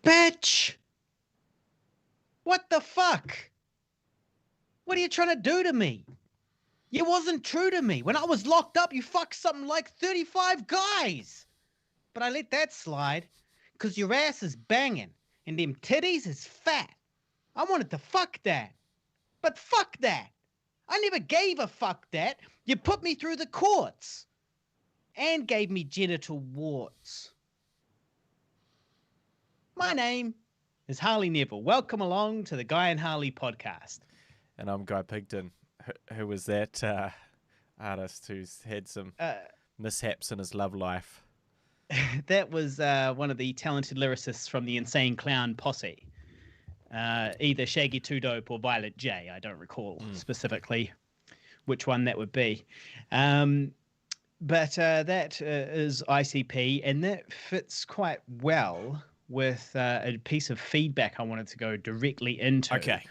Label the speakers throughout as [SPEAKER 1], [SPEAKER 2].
[SPEAKER 1] Bitch! What the fuck? What are you trying to do to me? You wasn't true to me. When I was locked up, you fucked something like 35 guys. But I let that slide because your ass is banging and them titties is fat. I wanted to fuck that. But fuck that. I never gave a fuck that. You put me through the courts and gave me genital warts. My name is Harley Neville. Welcome along to the Guy and Harley podcast.
[SPEAKER 2] And I'm Guy Pigton, who was that artist who's had some mishaps in his love life.
[SPEAKER 1] That was one of the talented lyricists from the Insane Clown Posse. Either Shaggy Two Dope or Violet J. I don't recall specifically which one that would be. But that is ICP, and that fits quite well with a piece of feedback I wanted to go directly into.
[SPEAKER 2] Okay.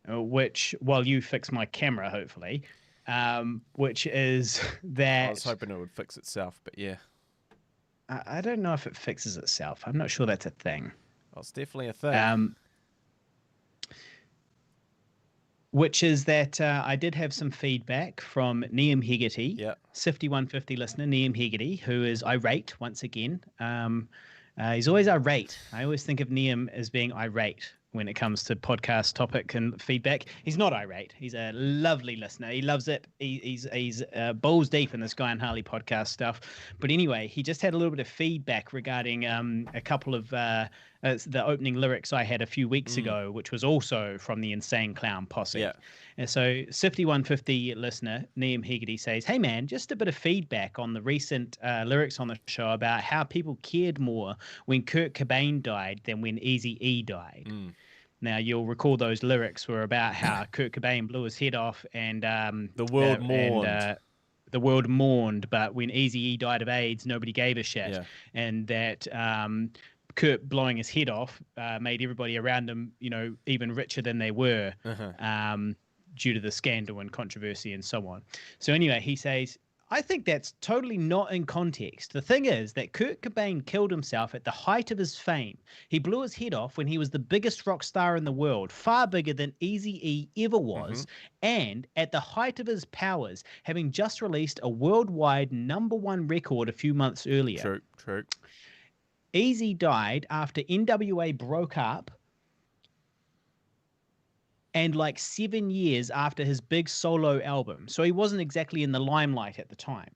[SPEAKER 1] Which, while you fix my camera, hopefully, which is that...
[SPEAKER 2] I was hoping it would fix itself, but yeah.
[SPEAKER 1] I don't know if it fixes itself. I'm not sure that's a thing.
[SPEAKER 2] Well, it's definitely a thing.
[SPEAKER 1] Which is that I did have some feedback from Liam Hegarty,
[SPEAKER 2] Yeah.
[SPEAKER 1] Sifty150 listener, Liam Hegarty, who is irate once again. He's always irate. I always think of Liam as being irate when it comes to podcast topic and feedback. He's not irate. He's a lovely listener. He loves it. He's balls deep in this Guy and Harley podcast stuff. But anyway, he just had a little bit of feedback regarding a couple of the opening lyrics I had a few weeks ago, which was also from the Insane Clown Posse.
[SPEAKER 2] Yeah.
[SPEAKER 1] And so Sifty150 listener, Liam Hegarty, says, "Hey man, just a bit of feedback on the recent lyrics on the show about how people cared more when Kurt Cobain died than when Eazy-E died." Now, you'll recall those lyrics were about how Kurt Cobain blew his head off and
[SPEAKER 2] the world mourned.
[SPEAKER 1] The world mourned, but when Eazy-E died of AIDS, nobody gave a shit.
[SPEAKER 2] Yeah.
[SPEAKER 1] And that Kurt blowing his head off made everybody around him, even richer than they were due to the scandal and controversy and so on. So anyway, he says, "I think that's totally not in context. The thing is that Kurt Cobain killed himself at the height of his fame. He blew his head off when he was the biggest rock star in the world, far bigger than Eazy-E ever was, and at the height of his powers, having just released a worldwide #1 record a few months earlier.
[SPEAKER 2] True.
[SPEAKER 1] Eazy died after NWA broke up and like 7 years after his big solo album. So he wasn't exactly in the limelight at the time.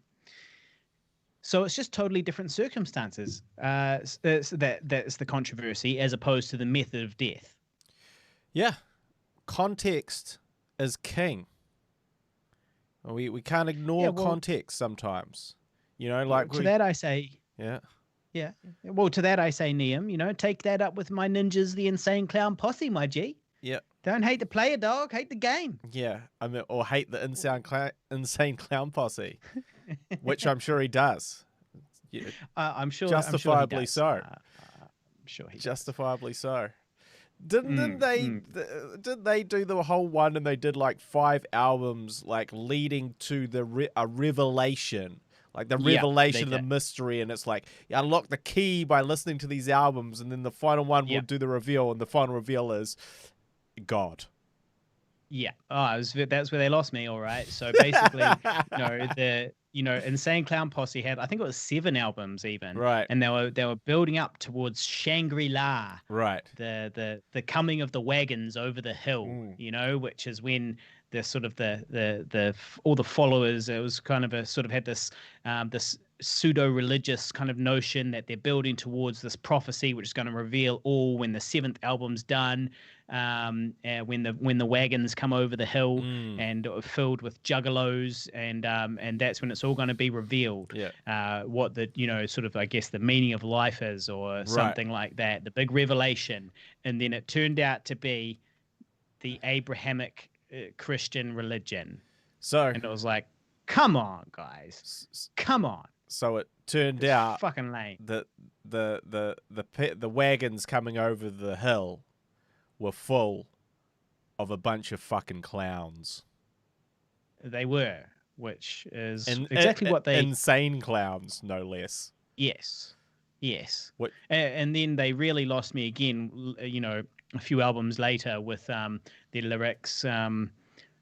[SPEAKER 1] So it's just totally different circumstances. That's the controversy as opposed to the method of death."
[SPEAKER 2] Yeah. Context is king. We can't ignore context sometimes.
[SPEAKER 1] To that I say...
[SPEAKER 2] Yeah.
[SPEAKER 1] Yeah. Well, to that I say, Liam, take that up with my ninjas, the Insane Clown Posse, my G.
[SPEAKER 2] Yeah.
[SPEAKER 1] Don't hate the player, dog. Hate the game.
[SPEAKER 2] Yeah. Or hate the Insane Clown Posse, which I'm sure he does. Yeah.
[SPEAKER 1] I'm sure.
[SPEAKER 2] Justifiably so.
[SPEAKER 1] I'm sure he
[SPEAKER 2] Justifiably so. Didn't they do the whole one and they did like 5 albums like leading to a revelation? Like the revelation of the mystery, and it's like you unlock the key by listening to these albums, and then the final one will do the reveal, and the final reveal is God.
[SPEAKER 1] Yeah. That's where they lost me. All right. So basically, the Insane Clown Posse had, I think it was 7 albums even.
[SPEAKER 2] Right.
[SPEAKER 1] And they were building up towards Shangri-La.
[SPEAKER 2] Right.
[SPEAKER 1] The coming of the wagons over the hill. Which is when the sort of the all the followers, it was kind of had this this pseudo-religious kind of notion that they're building towards this prophecy which is going to reveal all when the 7th album's done, when the wagons come over the hill and filled with juggalos, and that's when it's all going to be revealed. What the sort of, I guess, the meaning of life is, or something like that, the big revelation. And then it turned out to be the Abrahamic Christian religion. And it was like, come on, guys, come on.
[SPEAKER 2] So it turned out
[SPEAKER 1] fucking lame
[SPEAKER 2] that the wagons coming over the hill were full of a bunch of fucking clowns.
[SPEAKER 1] They were, which is exactly what they...
[SPEAKER 2] Insane clowns, no less.
[SPEAKER 1] Yes. Yes.
[SPEAKER 2] What?
[SPEAKER 1] And then they really lost me again, a few albums later with their lyrics,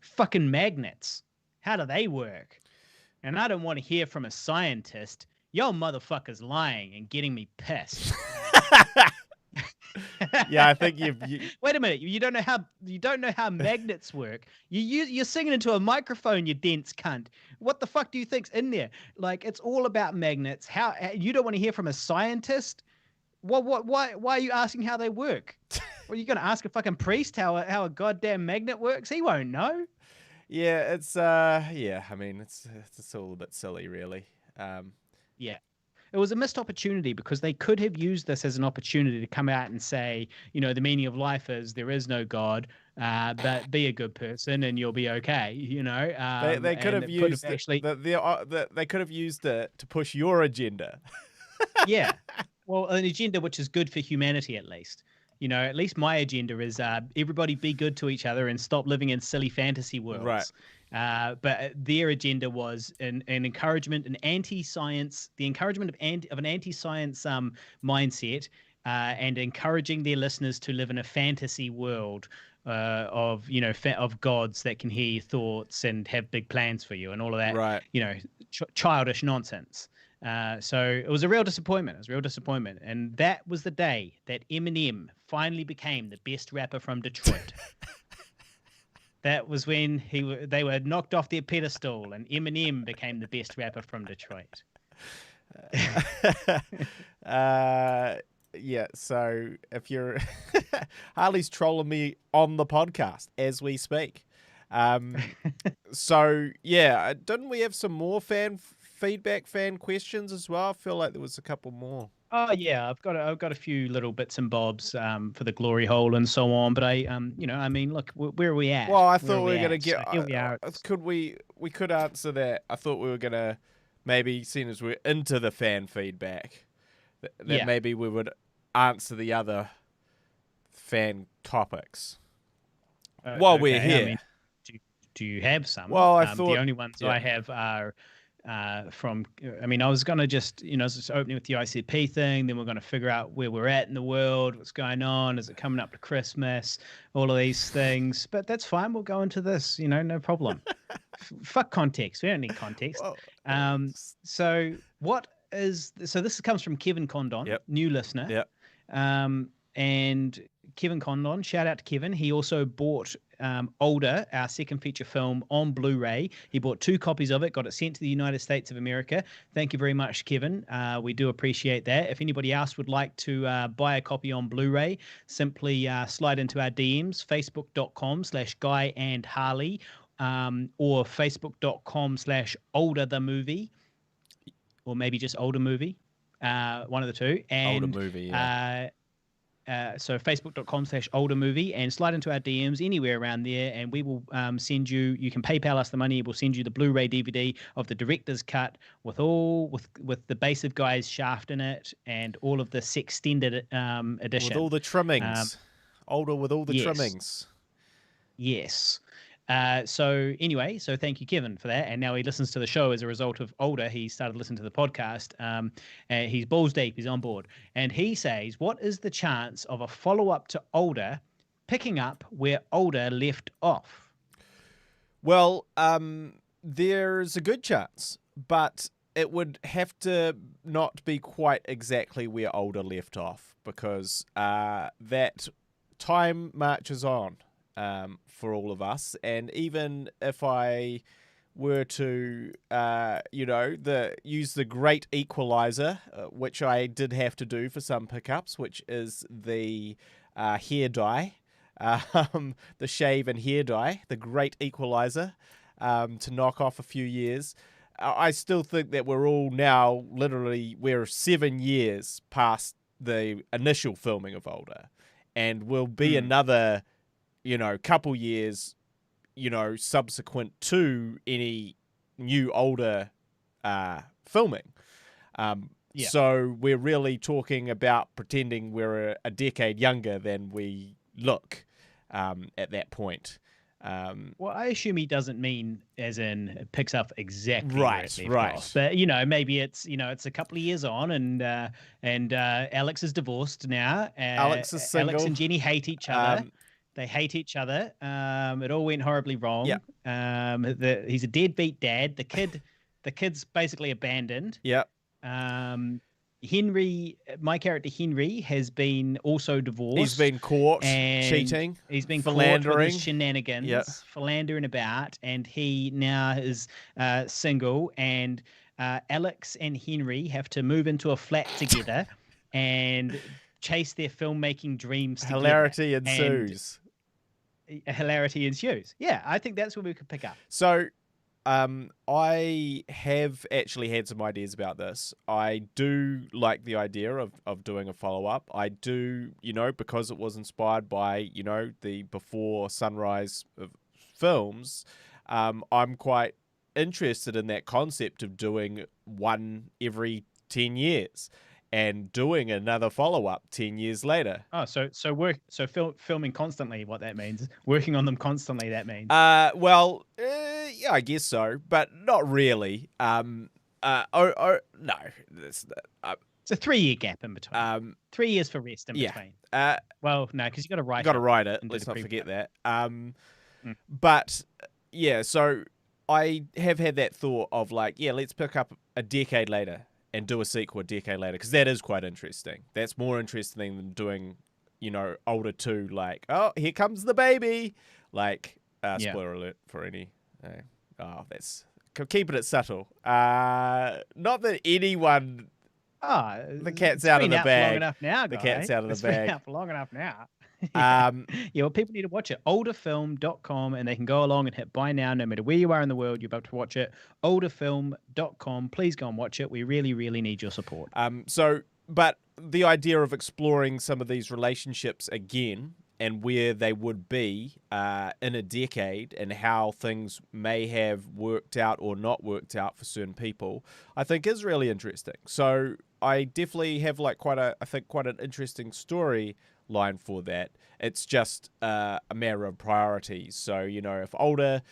[SPEAKER 1] fucking magnets. How do they work? And I don't want to hear from a scientist. Yo, motherfucker's lying and getting me pissed.
[SPEAKER 2] Yeah, I think
[SPEAKER 1] Wait a minute. You don't know how magnets work. You're singing into a microphone, you dense cunt. What the fuck do you think's in there? Like, it's all about magnets. How you don't want to hear from a scientist? Why are you asking how they work? Are you going to ask a fucking priest how a goddamn magnet works? He won't know.
[SPEAKER 2] Yeah, it's yeah. I mean, it's all a bit silly, really.
[SPEAKER 1] Yeah. It was a missed opportunity because they could have used this as an opportunity to come out and say, the meaning of life is there is no God, but be a good person and you'll be okay.
[SPEAKER 2] They could have used they could have used it to push your agenda.
[SPEAKER 1] Yeah, well, an agenda which is good for humanity at least. At least my agenda is everybody be good to each other and stop living in silly fantasy worlds.
[SPEAKER 2] Right.
[SPEAKER 1] But their agenda was an encouragement, an anti-science, the encouragement of an anti-science mindset, and encouraging their listeners to live in a fantasy world of of gods that can hear your thoughts and have big plans for you and all of that.
[SPEAKER 2] Right.
[SPEAKER 1] Childish nonsense. So it was a real disappointment. And that was the day that Eminem finally became the best rapper from Detroit. That was when they were knocked off their pedestal and Eminem became the best rapper from Detroit.
[SPEAKER 2] Yeah, so if you're... Harley's trolling me on the podcast as we speak. So, yeah, didn't we have some more fan questions as well? I feel like there was a couple more.
[SPEAKER 1] Oh yeah, I've got a few little bits and bobs for the glory hole and so on. But look, where are we at?
[SPEAKER 2] Well, I thought we were gonna get.
[SPEAKER 1] So here we are.
[SPEAKER 2] We could answer that. I thought we were gonna maybe, seeing as we're into the fan feedback, that maybe we would answer the other fan topics while we're here.
[SPEAKER 1] I mean, do you have some?
[SPEAKER 2] Well, I thought
[SPEAKER 1] the only ones I have are. I was going to just opening with the ICP thing, then we're going to figure out where we're at in the world, what's going on, is it coming up to Christmas, all of these things. But that's fine. We'll go into this, no problem. Fuck context. We don't need context.
[SPEAKER 2] Well,
[SPEAKER 1] so this comes from Kevin Condon, new listener.
[SPEAKER 2] Yep.
[SPEAKER 1] And Kevin Condon, shout out to Kevin. He also bought Older, our second feature film, on Blu-ray. He bought 2 copies of it, got it sent to the United States of America. Thank you very much, Kevin. We do appreciate that. If anybody else would like to buy a copy on Blu-ray, simply slide into our DMs, facebook.com/guyandharley, or facebook.com/olderthemovie, or maybe just Older Movie, one of the two. And,
[SPEAKER 2] Older Movie, yeah.
[SPEAKER 1] So facebook.com/older movie, and slide into our DMs anywhere around there, and we will send you can PayPal us the money. We'll send you the Blu-ray DVD of the director's cut with the base of Guy's shaft in it and all of the extended edition.
[SPEAKER 2] With all the trimmings. Older with all the trimmings.
[SPEAKER 1] Yes. So thank you, Kevin, for that. And now he listens to the show as a result of Older. He started listening to the podcast. He's balls deep. He's on board. And he says, what is the chance of a follow-up to Older picking up where Older left off?
[SPEAKER 2] Well, there's a good chance, but it would have to not be quite exactly where Older left off, because that time marches on. For all of us, and even if I were to use the great equalizer, which I did have to do for some pickups, which is the hair dye, the shave and hair dye, the great equalizer, to knock off a few years, I still think that we're all now we're 7 years past the initial filming of Older, and we'll be another couple years, subsequent to any new Older filming. So we're really talking about pretending we're a decade younger than we look at that point.
[SPEAKER 1] Well, I assume he doesn't mean as in it picks up exactly where it left off.
[SPEAKER 2] Right.
[SPEAKER 1] But maybe it's it's a couple of years on, and Alex is divorced now.
[SPEAKER 2] Alex is single.
[SPEAKER 1] Alex and Jenny hate each other. They hate each other. It all went horribly wrong.
[SPEAKER 2] Yeah.
[SPEAKER 1] He's a deadbeat dad. The kid's basically abandoned.
[SPEAKER 2] Yep.
[SPEAKER 1] Henry, my character Henry, has been also divorced.
[SPEAKER 2] He's been caught cheating.
[SPEAKER 1] He's been
[SPEAKER 2] philandering.
[SPEAKER 1] Caught with his shenanigans, philandering about, and he now is single. And Alex and Henry have to move into a flat together and chase their filmmaking dreams together.
[SPEAKER 2] Hilarity ensues.
[SPEAKER 1] Hilarity ensues. Yeah, I think that's where we could pick up.
[SPEAKER 2] So, I have actually had some ideas about this. I do like the idea of doing a follow-up. I do, because it was inspired by, the Before Sunrise films, I'm quite interested in that concept of doing one every 10 years and doing another follow-up 10 years later.
[SPEAKER 1] Oh, so filming constantly, what that means. Working on them constantly, that means.
[SPEAKER 2] Yeah, I guess so, but not really. No.
[SPEAKER 1] It's a 3-year gap in between. 3 years for rest in between. Well, no, because you got to write it.
[SPEAKER 2] Got to write it. Let's not forget that. But, yeah, so I have had that thought of let's pick up a decade later and do a sequel a decade later, because that is quite interesting. That's more interesting than doing, older two, oh, here comes the baby. Spoiler alert for any. That's keeping it subtle. Not that anyone. The cat's out of the bag.
[SPEAKER 1] Long enough now, guys.
[SPEAKER 2] The cat's out of the bag.
[SPEAKER 1] It's been out for long enough now. Well, people need to watch it. Olderfilm.com, and they can go along and hit buy now, no matter where you are in the world. You're about to watch it. Olderfilm.com. Please go and watch it. We really, really need your support.
[SPEAKER 2] But the idea of exploring some of these relationships again and where they would be in a decade and how things may have worked out or not worked out for certain people, I think is really interesting. So I definitely have quite an interesting story line for that. It's just a matter of priorities. So, if Older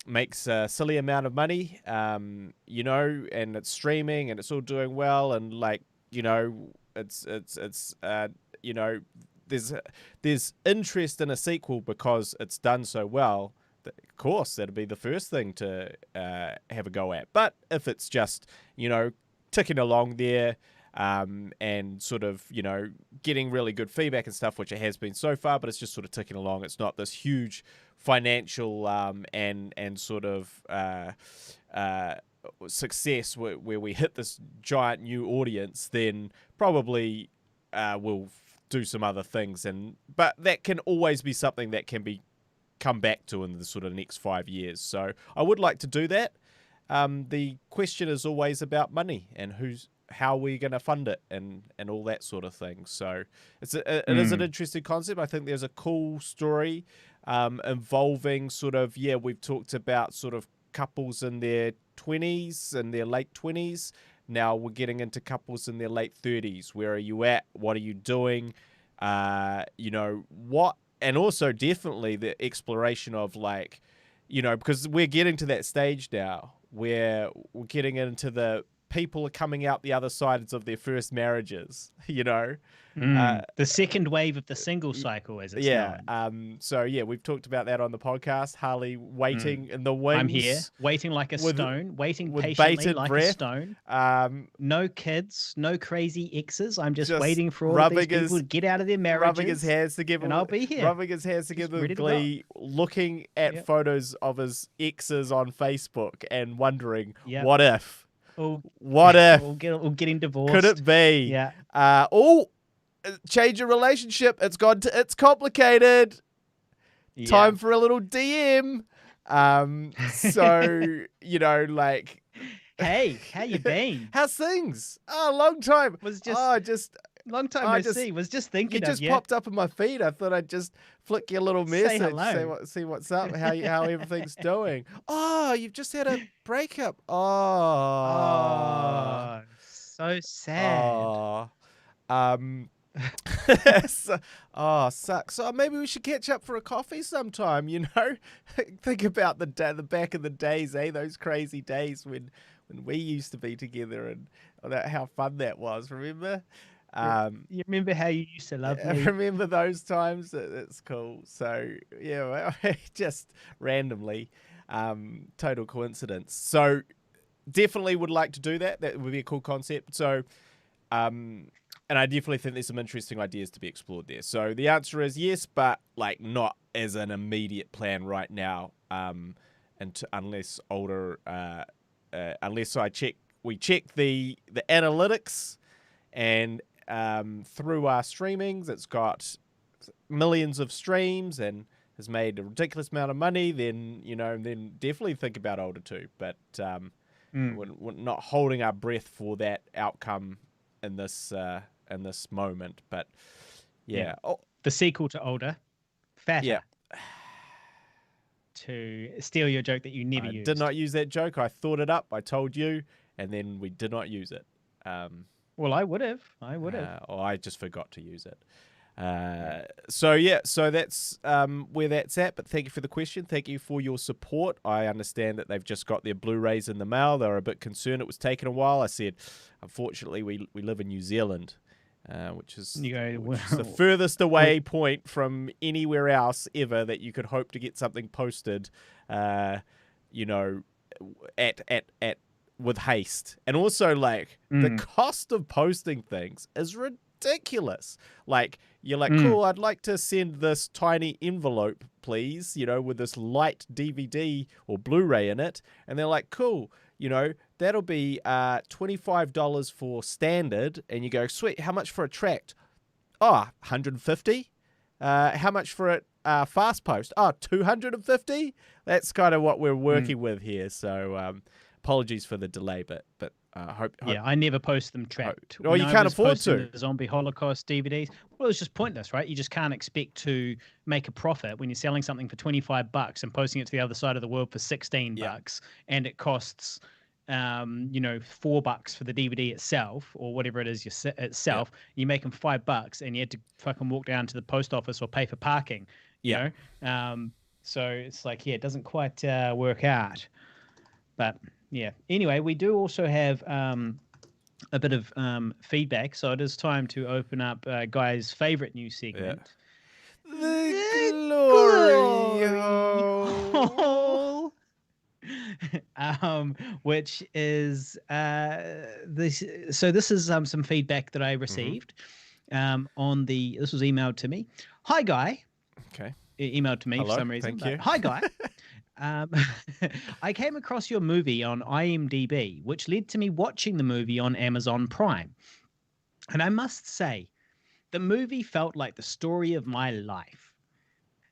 [SPEAKER 2] makes a silly amount of money, and it's streaming and it's all doing well, and there's interest in a sequel because it's done so well, of course that'd be the first thing to have a go at. But if it's just ticking along there, and sort of, getting really good feedback and stuff, which it has been so far, but it's just sort of ticking along. It's not this huge financial and sort of success where we hit this giant new audience, then probably we'll do some other things. But that can always be something that can be come back to in the sort of next 5 years. So I would like to do that. The question is always about money and how we're going to fund it and all that sort of thing. So it is an interesting concept. I think there's a cool story involving sort of, we've talked about sort of couples in their 20s and their late 20s. Now we're getting into couples in their late 30s. Where are you at? What are you doing? What? And also definitely the exploration of because we're getting to that stage now where we're getting into the people are coming out the other sides of their first marriages,
[SPEAKER 1] The second wave of the single cycle, as it's known.
[SPEAKER 2] We've talked about that on the podcast. Harley waiting in the wings.
[SPEAKER 1] I'm here, waiting like a stone, waiting
[SPEAKER 2] with
[SPEAKER 1] patiently
[SPEAKER 2] bated
[SPEAKER 1] like
[SPEAKER 2] breath.
[SPEAKER 1] a stone. No kids, no crazy exes. I'm just waiting for all of these people to get out of their marriages.
[SPEAKER 2] Rubbing his hands together.
[SPEAKER 1] And I'll be here.
[SPEAKER 2] Rubbing his hands together with glee, looking at photos of his exes on Facebook and wondering, what if? What if?
[SPEAKER 1] Or getting divorced.
[SPEAKER 2] Could it be?
[SPEAKER 1] Yeah.
[SPEAKER 2] Change a relationship. It's complicated. Yeah. Time for a little DM.
[SPEAKER 1] Hey, how you been?
[SPEAKER 2] How's things? Oh, long time.
[SPEAKER 1] Long time no see. Was just thinking
[SPEAKER 2] you just popped up in my feed. I thought I'd just flick you a little message.
[SPEAKER 1] Say hello.
[SPEAKER 2] See what's up. How everything's doing. Oh, you've just had a breakup.
[SPEAKER 1] Oh, so sad.
[SPEAKER 2] Oh. Oh, sucks. So maybe we should catch up for a coffee sometime, you know? Think about the back in the days, those crazy days when we used to be together, and how fun that was, remember?
[SPEAKER 1] You remember how you used to love me?
[SPEAKER 2] Remember those times? It's cool. So, yeah, well, just randomly, total coincidence. So, definitely would like to do that. That would be a cool concept. So, and I definitely think there's some interesting ideas to be explored there. So the answer is yes, but like not as an immediate plan right now. Unless we check the analytics, and through our streamings, it's got millions of streams and has made a ridiculous amount of money. Then then definitely think about Older 2. But we're not holding our breath for that outcome in this moment, but yeah. Oh,
[SPEAKER 1] the sequel to Older, Fatter.
[SPEAKER 2] Yeah.
[SPEAKER 1] To steal your joke that you never used.
[SPEAKER 2] I did not use that joke. I thought it up. I told you, and then we did not use it.
[SPEAKER 1] Well, I would have.
[SPEAKER 2] I just forgot to use it. So that's where that's at. But thank you for the question. Thank you for your support. I understand that they've just got their Blu-rays in the mail. They were a bit concerned it was taking a while. I said, unfortunately, we live in New Zealand, which is the furthest away point from anywhere else ever that you could hope to get something posted, at with haste. And also, like, the cost of posting things is ridiculous. Like, you're like, cool, I'd like to send this tiny envelope, please, with this light DVD or Blu-ray in it. And they're like, cool, that'll be $25 for standard. And you go, sweet, how much for a tract? Oh, $150. How much for it fast post? Oh, $250. That's kind of what we're working with here. So apologies for the delay, but hope.
[SPEAKER 1] Yeah, I never post them tracked.
[SPEAKER 2] Well, you can't afford to.
[SPEAKER 1] The Zombie Holocaust DVDs. Well, it's just pointless, right? You just can't expect to make a profit when you're selling something for $25 and posting it to the other side of the world for $16, and it costs, $4 for the DVD itself or whatever it is itself. You make them $5, and you had to fucking walk down to the post office or pay for parking. You know, so it's like, it doesn't quite work out, but. Yeah. Anyway, we do also have a bit of feedback, so it is time to open up Guy's favorite new segment.
[SPEAKER 2] The glory hole.
[SPEAKER 1] Which is this. So this is some feedback that I received this was emailed to me. Hi, Guy.
[SPEAKER 2] Okay.
[SPEAKER 1] Emailed to me for some reason.
[SPEAKER 2] Thank you.
[SPEAKER 1] Hi, Guy. I came across your movie on IMDb, which led to me watching the movie on Amazon Prime. And I must say, the movie felt like the story of my life.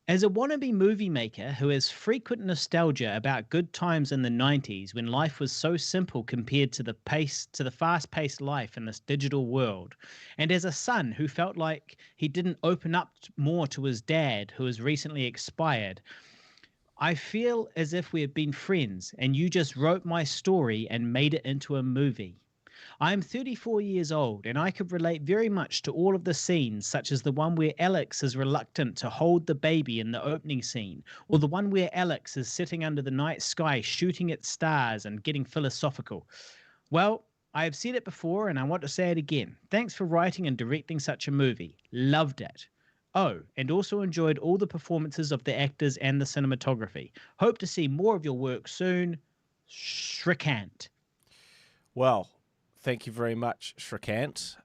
[SPEAKER 1] As a wannabe movie maker who has frequent nostalgia about good times in the 90s when life was so simple compared to the fast-paced life in this digital world, and as a son who felt like he didn't open up more to his dad, who has recently expired, I feel as if we had been friends and you just wrote my story and made it into a movie. I am 34 years old and I could relate very much to all of the scenes, such as the one where Alex is reluctant to hold the baby in the opening scene, or the one where Alex is sitting under the night sky shooting at stars and getting philosophical. Well, I have said it before and I want to say it again. Thanks for writing and directing such a movie. Loved it. Oh, and also enjoyed all the performances of the actors and the cinematography. Hope to see more of your work soon. Shrikant.
[SPEAKER 2] Well, thank you very much, Shrikant.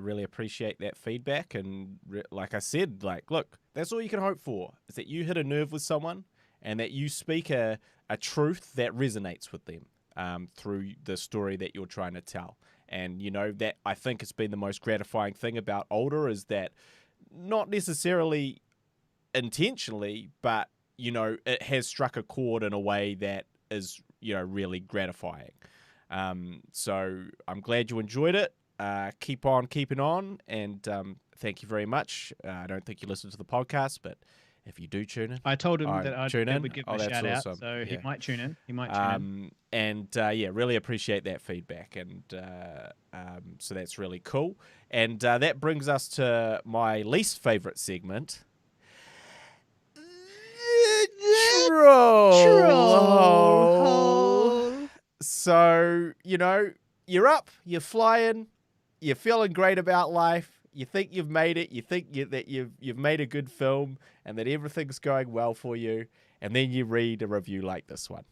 [SPEAKER 2] Really appreciate that feedback. And like I said, look, that's all you can hope for, is that you hit a nerve with someone and that you speak a truth that resonates with them through the story that you're trying to tell. And, that I think has been the most gratifying thing about Older, is that not necessarily intentionally, but, it has struck a chord in a way that is, really gratifying. So I'm glad you enjoyed it. Keep on keeping on. And thank you very much. I don't think you listened to the podcast, but If you do tune in,
[SPEAKER 1] I told him that I
[SPEAKER 2] tune in.
[SPEAKER 1] would give him
[SPEAKER 2] Oh,
[SPEAKER 1] a
[SPEAKER 2] that's
[SPEAKER 1] shout
[SPEAKER 2] awesome.
[SPEAKER 1] out, so he might tune in.
[SPEAKER 2] And yeah, really appreciate that feedback, and so that's really cool. And that brings us to my least favorite segment. Troll. So, you know, you're up, you're flying, you're feeling great about life, you think you've made it, you think that you've made a good film and that everything's going well for you, and then you read a review like this one.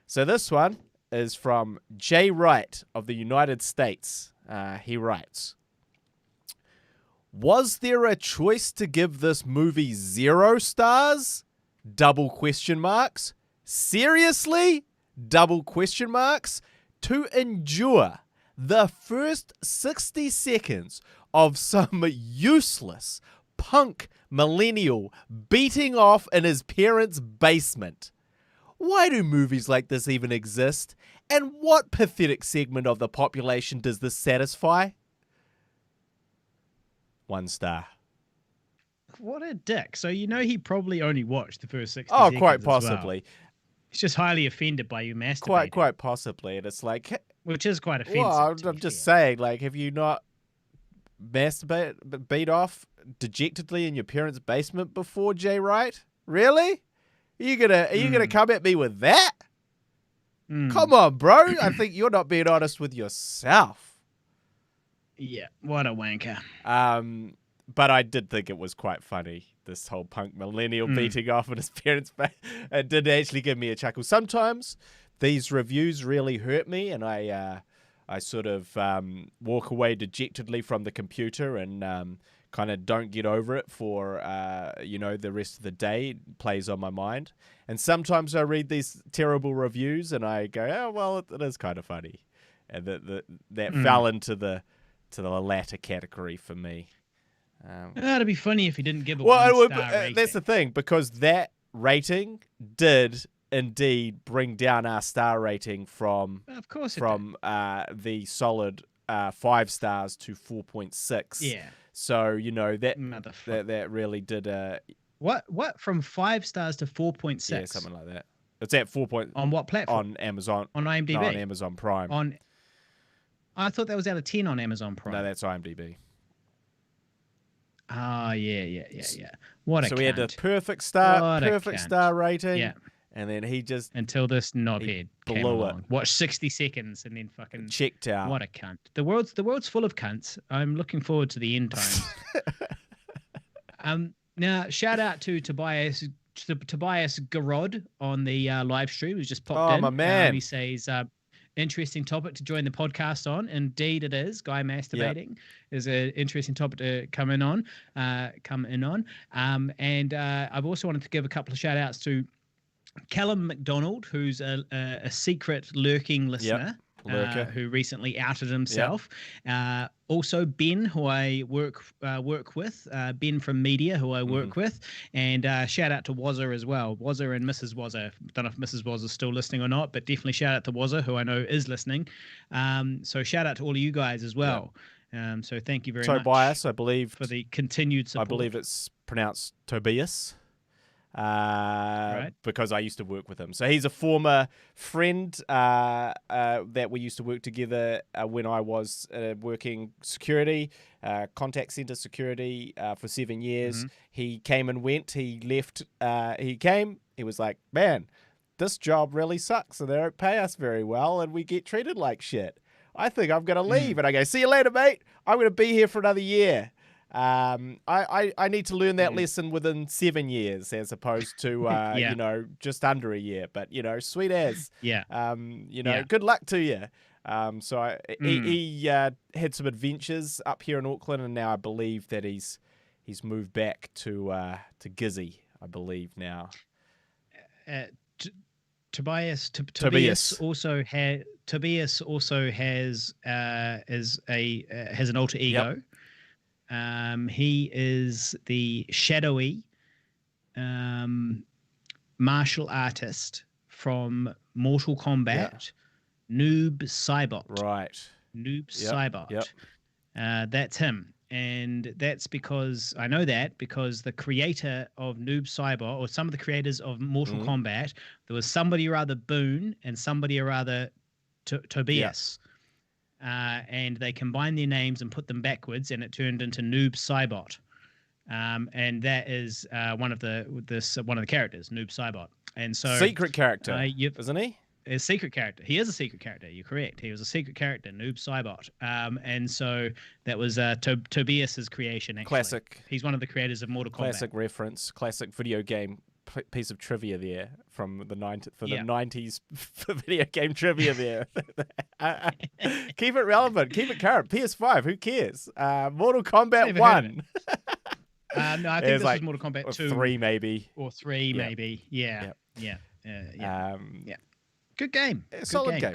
[SPEAKER 2] So this one is from Jay Wright of the United States. He writes, "Was there a choice to give this movie 0 stars? ? Seriously? ? To endure the first 60 seconds of some useless punk millennial beating off in his parents' basement. Why do movies like this even exist? And what pathetic segment of the population does this satisfy?" 1 star.
[SPEAKER 1] What a dick. So you know he probably only watched the first 60 seconds.
[SPEAKER 2] Oh, quite possibly.
[SPEAKER 1] Well. He's just highly offended by you masturbating.
[SPEAKER 2] Quite possibly. And it's like...
[SPEAKER 1] Which is quite offensive.
[SPEAKER 2] Well, I'm just saying, like, have you not beat off dejectedly in your parents' basement before, Jay Wright? Really? Are you gonna come at me with that? Come on, bro. I think you're not being honest with yourself.
[SPEAKER 1] Yeah, what a wanker.
[SPEAKER 2] But I did think it was quite funny, this whole punk millennial beating off in his parents' face. It did actually give me a chuckle. Sometimes these reviews really hurt me, and I sort of walk away dejectedly from the computer and kind of don't get over it for, the rest of the day. It plays on my mind. And sometimes I read these terrible reviews and I go, oh, well, it is kind of funny. And that fell into the latter category for me.
[SPEAKER 1] That'd be funny if he didn't give it one star rating.
[SPEAKER 2] That's the thing, because that rating did indeed bring down our star rating from the solid 5 stars to 4.6.
[SPEAKER 1] Yeah.
[SPEAKER 2] So that really did
[SPEAKER 1] what from 5 stars to 4.6?
[SPEAKER 2] Yeah, something like that. It's at 4.
[SPEAKER 1] On what platform?
[SPEAKER 2] On Amazon.
[SPEAKER 1] On IMDb.
[SPEAKER 2] No, on Amazon Prime.
[SPEAKER 1] I thought that was out of 10 on Amazon Prime.
[SPEAKER 2] No, that's IMDb.
[SPEAKER 1] Oh, yeah. What a cunt.
[SPEAKER 2] So we had a perfect star rating. Yeah. And then he just...
[SPEAKER 1] Until this knobhead came along. Watched 60 seconds and then fucking...
[SPEAKER 2] checked out.
[SPEAKER 1] What a cunt. The world's full of cunts. I'm looking forward to the end times. Now, shout out to Tobias Garrod on the live stream, who's just popped in.
[SPEAKER 2] Oh, my man.
[SPEAKER 1] He says... interesting topic to join the podcast on. Indeed, it is. Guy masturbating is an interesting topic to come in on. And I've also wanted to give a couple of shout outs to Callum McDonald, who's a secret lurking listener. Who recently outed himself. Also Ben, who I work with, Ben from media, who I work with, and shout out to Wazza as well. Wazza and Mrs. Wazza. Don't know if Mrs. Wazza's still listening or not, but definitely shout out to Wazza, who I know is listening. So shout out to all of you guys as well. So thank you very much.
[SPEAKER 2] Tobias, I believe,
[SPEAKER 1] for the continued support.
[SPEAKER 2] I believe it's pronounced Tobias.
[SPEAKER 1] Right.
[SPEAKER 2] Because I used to work with him. So he's a former friend that we used to work together when I was working security, contact center security for 7 years. He came and went. He left. He came. He was like, man, this job really sucks and they don't pay us very well and we get treated like shit. I think I'm going to leave. And I go, see you later, mate. I'm going to be here for another year. I need to learn that lesson within 7 years as opposed to just under a year, but sweet as good luck to you. He had some adventures up here in Auckland, and now I believe that he's moved back to Gizzy, I believe now. Tobias also has an alter ego. Yep. He is the shadowy martial artist from Mortal Kombat, Noob Saibot. Right.
[SPEAKER 1] Noob Saibot. Yep. That's him. And that's because I know that because the creator of Noob Saibot, or some of the creators of Mortal Kombat, there was somebody or other Boone and somebody or other Tobias. And they combined their names and put them backwards, and it turned into Noob Saibot. And that is one of the characters, Noob Saibot. And so
[SPEAKER 2] secret character, isn't he?
[SPEAKER 1] A secret character. He is a secret character. You're correct. He was a secret character, Noob Saibot. And so that was Tobias's creation. Actually.
[SPEAKER 2] Classic.
[SPEAKER 1] He's one of the creators of Mortal Kombat.
[SPEAKER 2] Classic reference. Classic video game piece of trivia there from the 90s for video game trivia there. Keep it relevant. Keep it current. PS5. Who cares? Mortal Kombat 1.
[SPEAKER 1] No, I think this was Mortal Kombat 2.
[SPEAKER 2] 3 maybe.
[SPEAKER 1] Or 3 maybe. Yeah. Good game.
[SPEAKER 2] Solid game.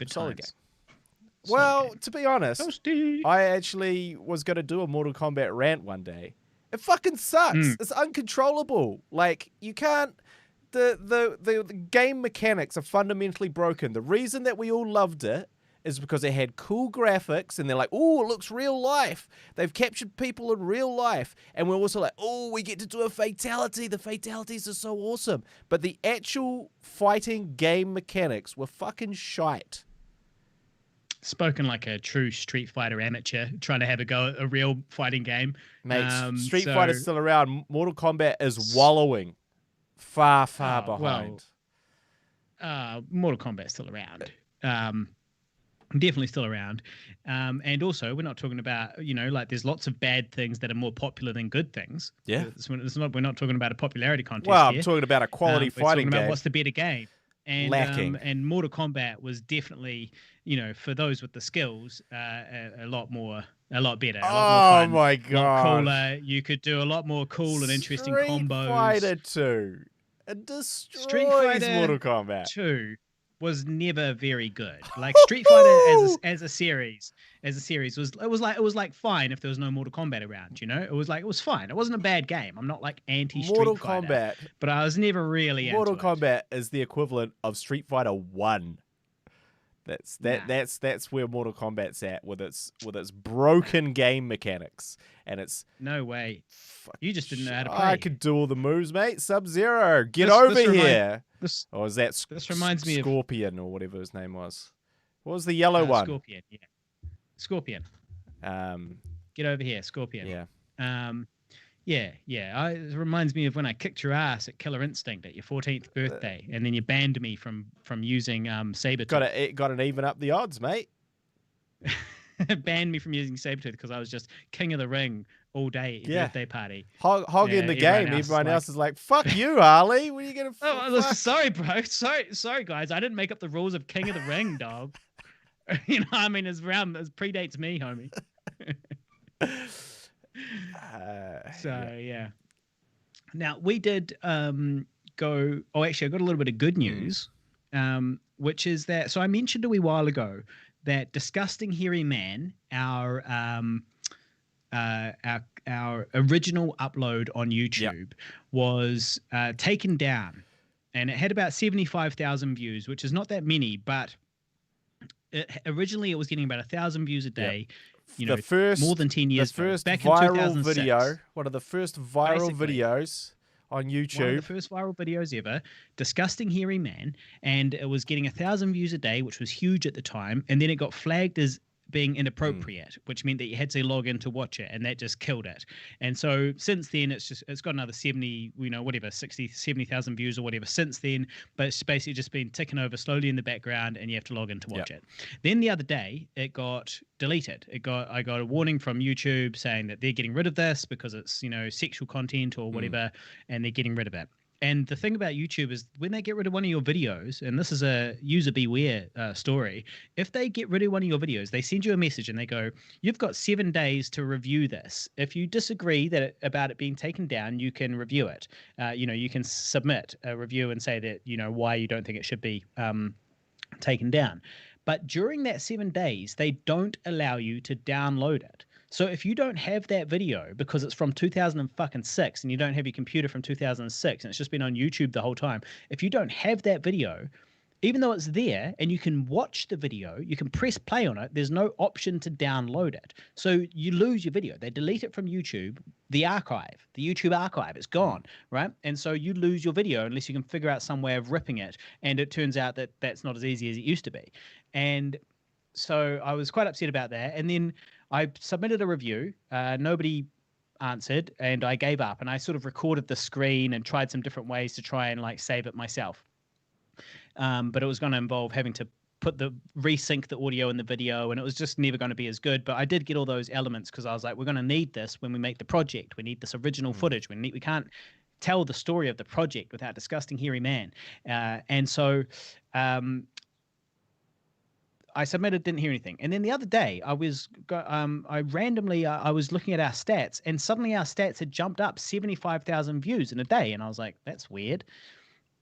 [SPEAKER 2] Well, to be honest, I actually was going to do a Mortal Kombat rant one day. It fucking sucks. It's uncontrollable. Like, you can't... The game mechanics are fundamentally broken. The reason that we all loved it is because it had cool graphics, and they're like, oh, it looks real life. They've captured people in real life. And we're also like, oh, we get to do a fatality. The fatalities are so awesome. But the actual fighting game mechanics were fucking shite.
[SPEAKER 1] Spoken like a true Street Fighter amateur trying to have a go at a real fighting game.
[SPEAKER 2] Mate, Street Fighter's still around. Mortal Kombat is wallowing far behind.
[SPEAKER 1] Mortal Kombat's still around. Definitely still around. And also, we're not talking about, like there's lots of bad things that are more popular than good things.
[SPEAKER 2] Yeah.
[SPEAKER 1] We're not talking about a popularity contest.
[SPEAKER 2] Well, I'm
[SPEAKER 1] here.
[SPEAKER 2] talking about a quality fighting
[SPEAKER 1] we're talking
[SPEAKER 2] game.
[SPEAKER 1] about what's the better game. And,
[SPEAKER 2] lacking.
[SPEAKER 1] And Mortal Kombat was definitely, for those with the skills, a lot better. A lot more fun,
[SPEAKER 2] my god!
[SPEAKER 1] A lot cooler. You could do a lot more cool and interesting combos.
[SPEAKER 2] Street Fighter 2. It destroys
[SPEAKER 1] Street Fighter
[SPEAKER 2] Mortal Kombat
[SPEAKER 1] 2 was never very good. Like Street Fighter as a series was like fine if there was no Mortal Kombat around. It was fine. It wasn't a bad game. I'm not like anti Street Fighter.
[SPEAKER 2] Mortal Kombat,
[SPEAKER 1] but I was never really
[SPEAKER 2] Mortal
[SPEAKER 1] into
[SPEAKER 2] Kombat is the equivalent of Street Fighter 1. That's where Mortal Kombat's at with its broken game mechanics, and it's
[SPEAKER 1] no way. You just didn't know how to play.
[SPEAKER 2] I could do all the moves, mate. Sub-Zero, get over here. Or is that
[SPEAKER 1] this reminds me
[SPEAKER 2] Scorpion or whatever his name was? What was the yellow one?
[SPEAKER 1] Scorpion. Yeah. Scorpion. Get over here, Scorpion.
[SPEAKER 2] Yeah.
[SPEAKER 1] It reminds me of when I kicked your ass at Killer Instinct at your 14th birthday, and then you banned me from using Sabertooth.
[SPEAKER 2] Got to even up the odds, mate.
[SPEAKER 1] Banned me from using Sabertooth because I was just king of the ring all day at your birthday party.
[SPEAKER 2] Hog in the game. Everyone else is like, fuck you, Harley. What are you going to
[SPEAKER 1] sorry, bro. Sorry, guys. I didn't make up the rules of king of the ring, dog. It's predates me, homie. Yeah. Now we did go. Oh, actually, I got a little bit of good news, which is that. So I mentioned a wee while ago that Disgusting Hairy Man, our original upload on YouTube, was taken down, and it had about 75,000 views, which is not that many, but originally it was getting about 1,000 views a day. More than 10 years ago. Back in 2006.
[SPEAKER 2] Video, one of the first viral videos on YouTube.
[SPEAKER 1] One of the first viral videos ever. Disgusting Hairy Man. And it was getting 1,000 views a day, which was huge at the time. And then it got flagged as being inappropriate, which meant that you had to log in to watch it, and that just killed it. And so since then, it's got another 70,000 views or whatever since then, but it's basically just been ticking over slowly in the background, and you have to log in to watch it. Then the other day, it got deleted. I got a warning from YouTube saying that they're getting rid of this because it's sexual content or whatever, and they're getting rid of it. And the thing about YouTube is when they get rid of one of your videos, and this is a user beware story, if they get rid of one of your videos, they send you a message and they go, you've got 7 days to review this. If you disagree about it being taken down, you can review it. You can submit a review and say that, why you don't think it should be taken down. But during that 7 days, they don't allow you to download it. So if you don't have that video because it's from 2006 and you don't have your computer from 2006 and it's just been on YouTube the whole time, if you don't have that video, even though it's there and you can watch the video, you can press play on it, there's no option to download it. So you lose your video. They delete it from YouTube, the archive, the YouTube archive, it's gone, right? And so you lose your video unless you can figure out some way of ripping it. And it turns out that that's not as easy as it used to be. And so I was quite upset about that. And then I submitted a review. Nobody answered, and I gave up. And I sort of recorded the screen and tried some different ways to try and like save it myself. But it was going to involve having to resync the audio in the video, and it was just never going to be as good. But I did get all those elements because I was like, we're going to need this when we make the project. We need this original footage. We can't tell the story of the project without disgusting hairy man. And so I submitted, didn't hear anything. And then the other day I was looking at our stats, and suddenly our stats had jumped up 75,000 views in a day. And I was like, that's weird.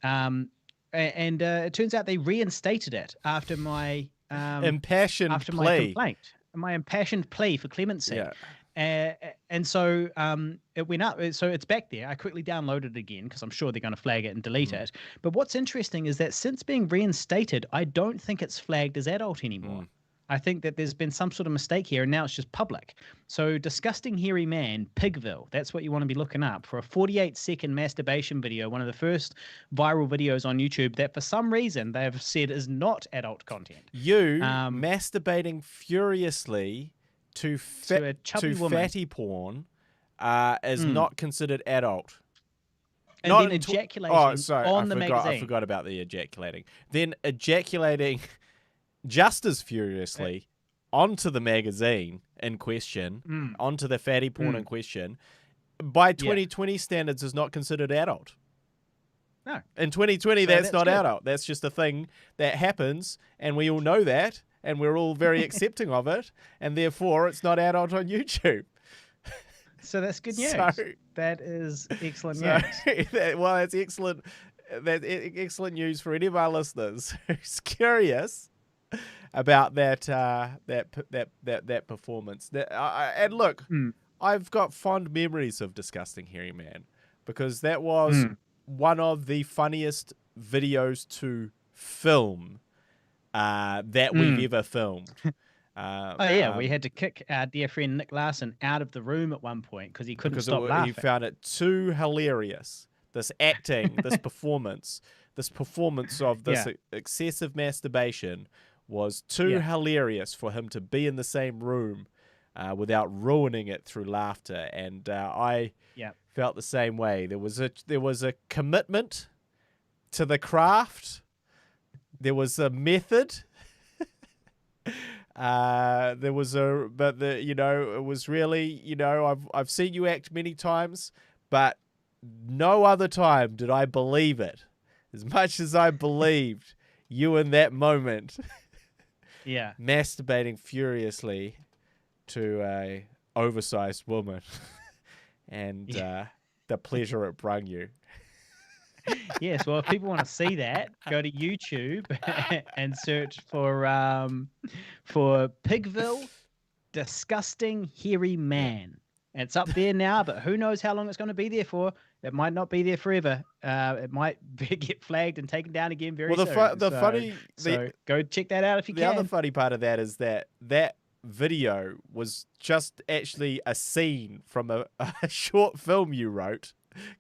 [SPEAKER 1] And it turns out they reinstated it after my
[SPEAKER 2] impassioned plea.
[SPEAKER 1] My complaint, my impassioned plea for clemency.
[SPEAKER 2] Yeah.
[SPEAKER 1] And so it went up. So it's back there. I quickly downloaded it again because I'm sure they're going to flag it and delete it. But what's interesting is that since being reinstated, I don't think it's flagged as adult anymore. I think that there's been some sort of mistake here, and now it's just public. So Disgusting Hairy Man, Pigville, that's what you want to be looking up for, a 48-second masturbation video, one of the first viral videos on YouTube that for some reason they've said is not adult content.
[SPEAKER 2] Masturbating furiously to fatty porn is not considered adult.
[SPEAKER 1] And not then ejaculating on the magazine.
[SPEAKER 2] I forgot about the ejaculating. Then ejaculating just as furiously onto the magazine in question, onto the fatty porn in question, by 2020 standards is not considered adult.
[SPEAKER 1] No.
[SPEAKER 2] In 2020, that's not good. Adult. That's just a thing that happens, and we all know that, and we're all very accepting of it, and therefore it's not adult on YouTube.
[SPEAKER 1] So that's good news. That is excellent news.
[SPEAKER 2] It's excellent. That's excellent news for any of our listeners who's curious about that performance. And look, I've got fond memories of Disgusting Hairy Man because that was one of the funniest videos to film that we've ever filmed.
[SPEAKER 1] We had to kick our dear friend Nick Larson out of the room at one point because he couldn't stop laughing.
[SPEAKER 2] He found it too hilarious. This acting, this performance of this excessive masturbation was too hilarious for him to be in the same room without ruining it through laughter. And I felt the same way. There was a commitment to the craft. There was a method. It was really, I've seen you act many times, but no other time did I believe it as much as I believed you in that moment. Masturbating furiously to a oversized woman and the pleasure it brung you.
[SPEAKER 1] Yes, well, if people want to see that, go to YouTube and search for Pigville Disgusting Hairy Man. It's up there now, but who knows how long it's going to be there for. It might not be there forever. It might get flagged and taken down again very soon. So go check that out if you can.
[SPEAKER 2] The other funny part of that is that video was just actually a scene from a short film you wrote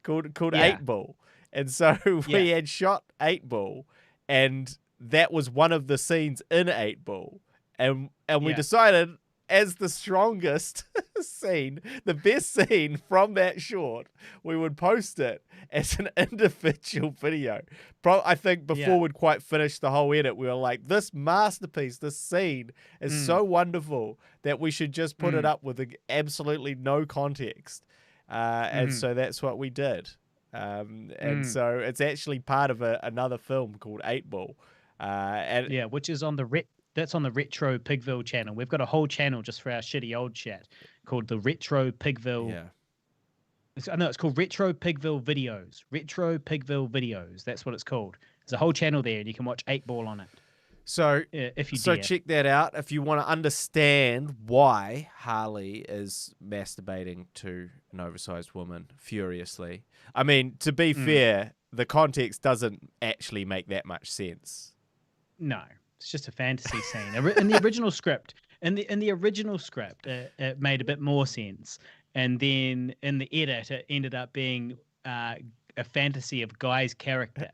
[SPEAKER 2] called 8 Ball. And so we had shot 8 Ball, and that was one of the scenes in 8 Ball. And we decided, as the strongest scene, the best scene from that short, we would post it as an individual video. I think before we'd quite finished the whole edit, we were like, this masterpiece, this scene is so wonderful that we should just put it up with absolutely no context. And so that's what we did. And so it's actually part of another film called 8 Ball.
[SPEAKER 1] Which is on that's on the Retro Pigville channel. We've got a whole channel just for our shitty old chat called the Retro Pigville. It's called Retro Pigville Videos. Retro Pigville Videos. That's what it's called. There's a whole channel there, and you can watch 8 Ball on it.
[SPEAKER 2] So check that out if you want to understand why Harley is masturbating to an oversized woman furiously. I mean, to be fair, the context doesn't actually make that much sense.
[SPEAKER 1] No, it's just a fantasy scene. In the original script, it made a bit more sense, and then in the edit, it ended up being a fantasy of Guy's character.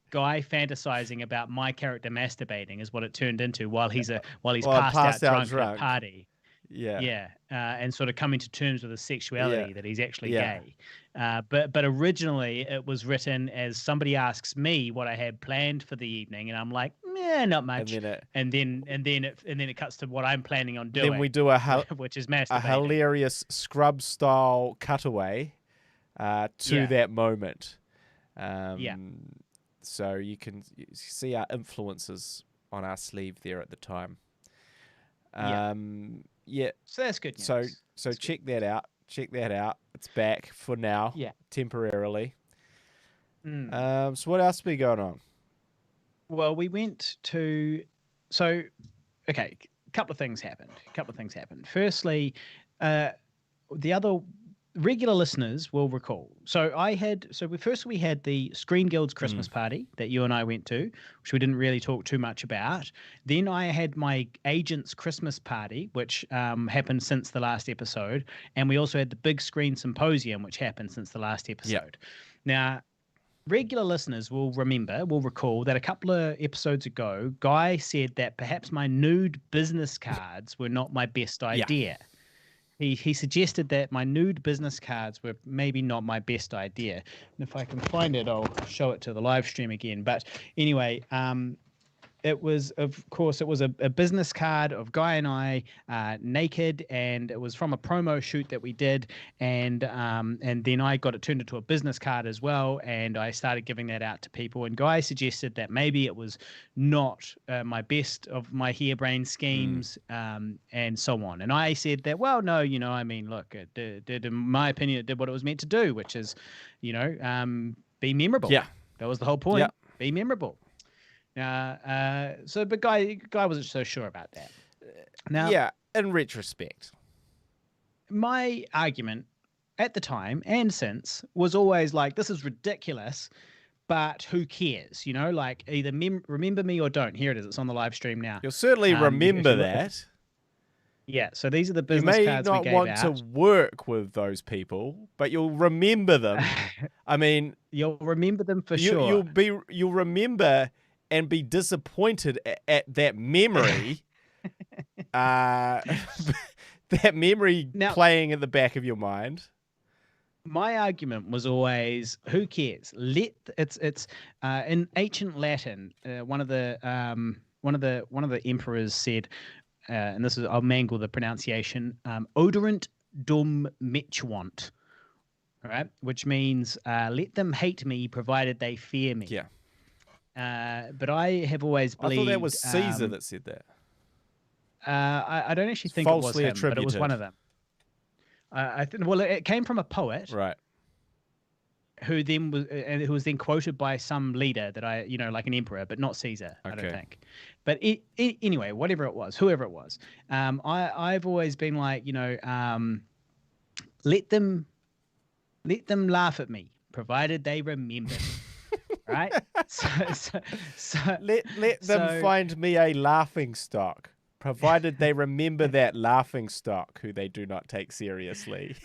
[SPEAKER 1] Guy fantasizing about my character masturbating is what it turned into while he's passed out drunk at a party.
[SPEAKER 2] Yeah.
[SPEAKER 1] And sort of coming to terms with his sexuality, that he's actually gay. But originally it was written as somebody asks me what I had planned for the evening, and I'm like, not much. And then it cuts to what I'm planning on doing.
[SPEAKER 2] Then we do
[SPEAKER 1] which is masturbating.
[SPEAKER 2] A hilarious scrub style cutaway to that moment. So you can see our influences on our sleeve there at the time. So
[SPEAKER 1] that's good news.
[SPEAKER 2] So check that out. It's back for now. Temporarily. So what else be going on?
[SPEAKER 1] Well, we went to a couple of things happened. Firstly, the other regular listeners will recall. We had the Screen Guild's Christmas party that you and I went to, which we didn't really talk too much about. Then I had my agent's Christmas party, which happened since the last episode. And we also had the Big Screen Symposium, which happened since the last episode. Now, regular listeners will recall that a couple of episodes ago, Guy said that perhaps my nude business cards were not my best idea. He suggested that my nude business cards were maybe not my best idea. And if I can find it, I'll show it to the live stream again. But anyway, it was a business card of Guy and I naked, and it was from a promo shoot that we did, and then I got it turned into a business card as well, and I started giving that out to people. And Guy suggested that maybe it was not my best of my harebrained schemes, and so on. And I said that, well, no, look, it did, in my opinion, it did what it was meant to do, which is, be memorable.
[SPEAKER 2] Yeah,
[SPEAKER 1] that was the whole point. Be memorable. But Guy wasn't so sure about that. Now,
[SPEAKER 2] in retrospect,
[SPEAKER 1] my argument at the time and since was always like, this is ridiculous, but who cares? Like either remember me or don't. Here it is. It's on the live stream now.
[SPEAKER 2] You'll certainly remember that.
[SPEAKER 1] Yeah. So these are the business cards we gave out.
[SPEAKER 2] You may not want to work with those people, but you'll remember them. I mean,
[SPEAKER 1] you'll remember them for sure.
[SPEAKER 2] You'll remember and be disappointed at that memory, that memory playing at the back of your mind.
[SPEAKER 1] My argument was always, who cares? It's in ancient Latin. One of the emperors said, and I'll mangle the pronunciation, "Oderant dum metuant," right? Which means let them hate me, provided they fear me.
[SPEAKER 2] Yeah.
[SPEAKER 1] But I have always believed.
[SPEAKER 2] I thought that was Caesar that said that.
[SPEAKER 1] I don't actually think it was him, but it was one of them. I think. Well, it came from a poet,
[SPEAKER 2] right?
[SPEAKER 1] Who was then quoted by some leader that like an emperor, but not Caesar. Okay. I don't think. But anyway, whoever it was, I've always been like, let them laugh at me, provided they remember me. Right? So
[SPEAKER 2] let them find me a laughing stock, provided they remember that laughing stock who they do not take seriously.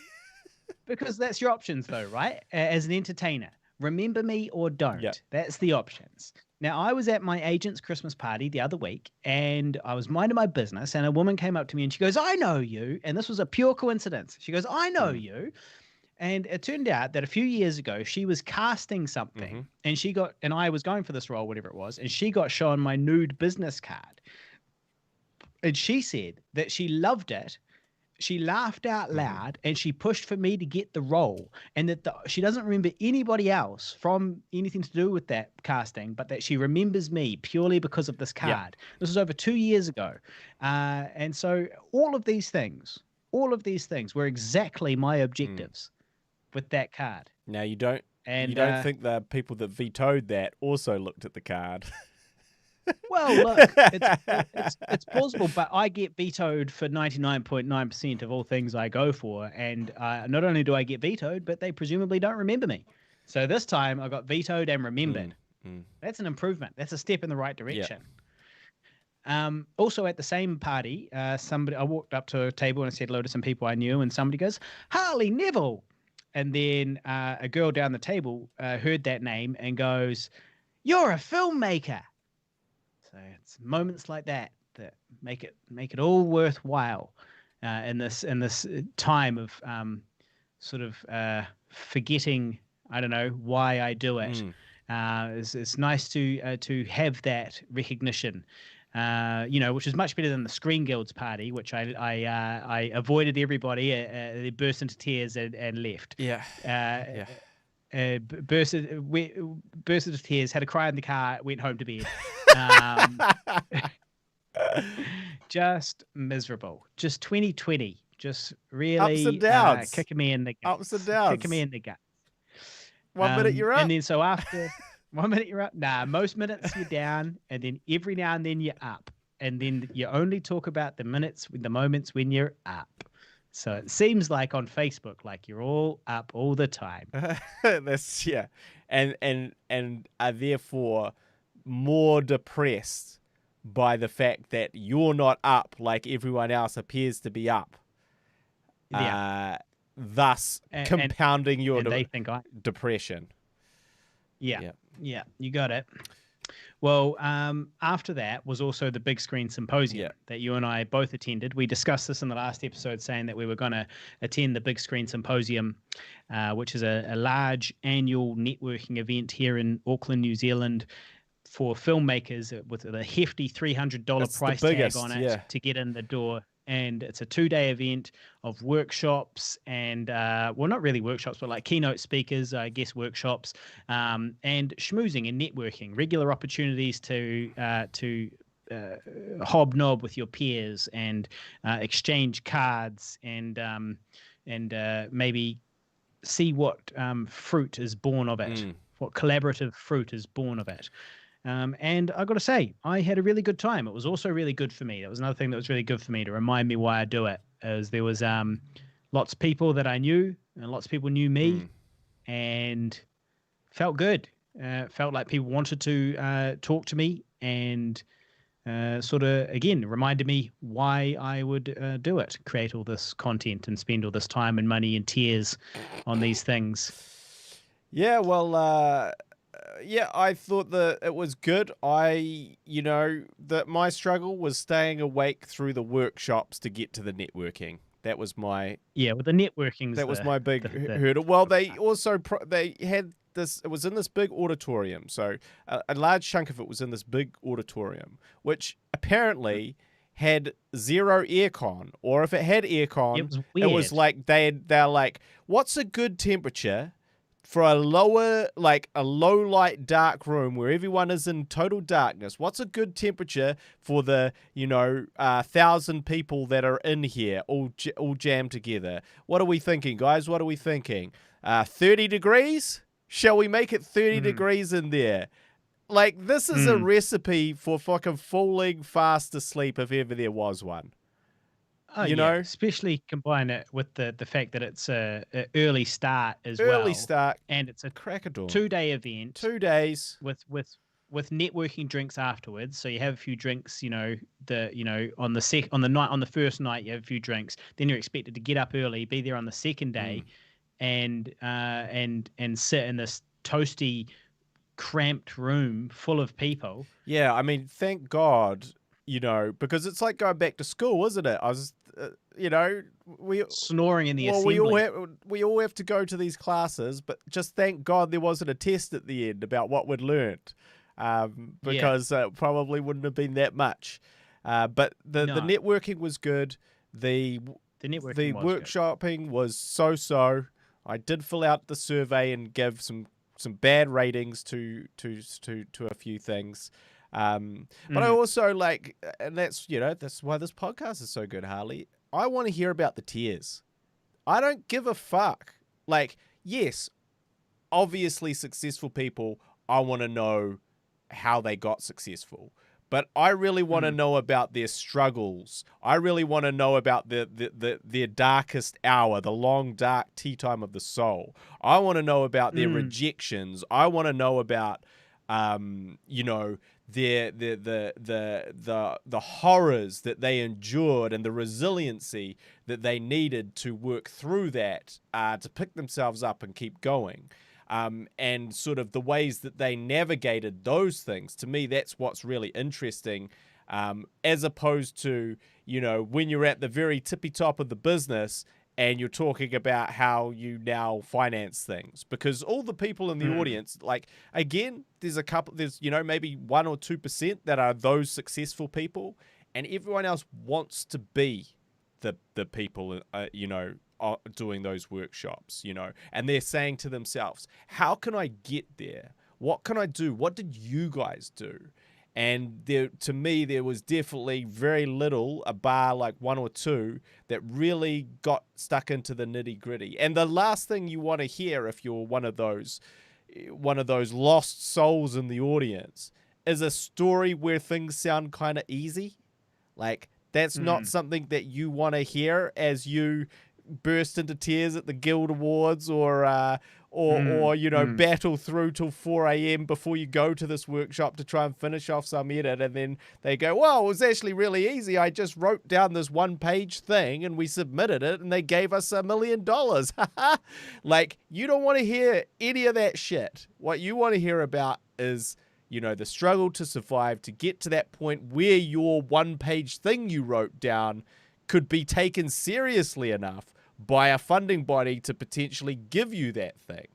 [SPEAKER 1] Because that's your options though, right? As an entertainer, remember me or don't.
[SPEAKER 2] Yep.
[SPEAKER 1] That's the options. Now, I was at my agent's Christmas party the other week, and I was minding my business, and a woman came up to me and she goes, "I know you." And this was a pure coincidence. She goes, "I know you." And it turned out that a few years ago, she was casting something, and I was going for this role, whatever it was, and she got shown my nude business card. And she said that she loved it. She laughed out loud, and she pushed for me to get the role, and that she doesn't remember anybody else from anything to do with that casting, but that she remembers me purely because of this card. Yep. This was over 2 years ago. And so all of these things were exactly my objectives. With that card.
[SPEAKER 2] Now you don't think the people that vetoed that also looked at the card?
[SPEAKER 1] Well, look, it's plausible, but I get vetoed for 99.9% of all things I go for, and not only do I get vetoed, but they presumably don't remember me. So this time I got vetoed and remembered. That's an improvement. That's a step in the right direction. Also at the same party, I walked up to a table and I said hello to some people I knew, and somebody goes, Harley Neville. And then a girl down the table heard that name and goes, you're a filmmaker. So it's moments like that that make it all worthwhile in this time of sort of forgetting, I don't know, why I do it. It's nice to have that recognition, which is much better than the Screen Guild's party, which I avoided everybody. They burst into tears and left.
[SPEAKER 2] Yeah.
[SPEAKER 1] Burst into tears, had a cry in the car, went home to bed. Just miserable. Just 2020. Just really
[SPEAKER 2] ups and downs.
[SPEAKER 1] Kicking me in the guts.
[SPEAKER 2] Ups and downs.
[SPEAKER 1] Kicking me in the guts.
[SPEAKER 2] 1 minute you're up.
[SPEAKER 1] And then so after 1 minute you're up. Nah, most minutes you're down, and then every now and then you're up. And then you only talk about the moments when you're up. So it seems like on Facebook, like you're all up all the time.
[SPEAKER 2] That's and are therefore more depressed by the fact that you're not up like everyone else appears to be up. Thus compounding your
[SPEAKER 1] they think
[SPEAKER 2] depression.
[SPEAKER 1] Yeah, you got it. Well, after that was also the Big Screen Symposium that you and I both attended. We discussed this in the last episode, saying that we were going to attend the Big Screen Symposium, which is a large annual networking event here in Auckland, New Zealand, for filmmakers with a hefty $300 price tag on it to get in the door. And it's a 2-day event of workshops and, well, not really workshops, but like keynote speakers, I guess workshops, and schmoozing and networking, regular opportunities to hobnob with your peers and exchange cards and maybe see what fruit is born of it, what collaborative fruit is born of it. And I got to say, I had a really good time. It was also really good for me. That was another thing that was really good for me to remind me why I do it. As there was lots of people that I knew, and lots of people knew me, and felt good. Felt like people wanted to talk to me, and sort of again reminded me why I would do it, create all this content, and spend all this time and money and tears on these things.
[SPEAKER 2] Yeah, well. I thought that it was good. My struggle was staying awake through the workshops to get to the networking. That was my
[SPEAKER 1] with the networking.
[SPEAKER 2] That was my big hurdle. Well, they also they had this. It was in this big auditorium, so a large chunk of it was in this big auditorium, which apparently had zero aircon, or if it had aircon, it was like they're like, what's a good temperature for a low light dark room where everyone is in total darkness? What's a good temperature for the 1,000 people that are in here all jammed together? What are we thinking, guys? What are we thinking? 30 degrees? Shall we make it 30 degrees in there? Like, this is a recipe for fucking falling fast asleep if ever there was one.
[SPEAKER 1] Oh, you know, especially combine it with the fact that it's a early start as well.
[SPEAKER 2] Early start,
[SPEAKER 1] and it's a
[SPEAKER 2] crack of dawn.
[SPEAKER 1] 2-day event.
[SPEAKER 2] 2 days
[SPEAKER 1] with networking drinks afterwards. So you have a few drinks. On the first night you have a few drinks. Then you're expected to get up early, be there on the second day, and sit in this toasty, cramped room full of people.
[SPEAKER 2] Yeah, I mean, thank God. Because it's like going back to school, isn't it? I was, we
[SPEAKER 1] snoring in the assembly.
[SPEAKER 2] We all have to go to these classes, but just thank God there wasn't a test at the end about what we'd learned, because it probably wouldn't have been that much. But the networking was good. The workshopping was so. I did fill out the survey and give some bad ratings to a few things. But I also and that's why this podcast is so good, Harley. I want to hear about the tears. I don't give a fuck. Yes, obviously successful people, I want to know how they got successful. But I really want to know about their struggles. I really want to know about their darkest hour, the long, dark tea time of the soul. I want to know about their rejections. I want to know about you know, the horrors that they endured and the resiliency that they needed to work through that, to pick themselves up and keep going. And sort of the ways that they navigated those things. To me, that's what's really interesting, as opposed to, you know, when you're at the very tippy top of the business and you're talking about how you now finance things. Because all the people in the audience, like, again, there's, you know, maybe 1 or 2% that are those successful people, and everyone else wants to be the people, you know, doing those workshops, you know, and they're saying to themselves, how can I get there? What can I do? What did you guys do? And there, to me, there was definitely very little, a bar like 1 or 2, that really got stuck into the nitty gritty. And the last thing you want to hear if you're one of those lost souls in the audience is a story where things sound kind of easy. Like, that's not something that you want to hear as you burst into tears at the Guild Awards, or you know, battle through till 4 a.m. before you go to this workshop to try and finish off some edit, and then they go, well, it was actually really easy. I just wrote down this 1-page thing and we submitted it and they gave us $1 million. Like, you don't want to hear any of that shit. What you want to hear about is, you know, the struggle to survive, to get to that point where your 1-page thing you wrote down could be taken seriously enough by a funding body to potentially give you that thing.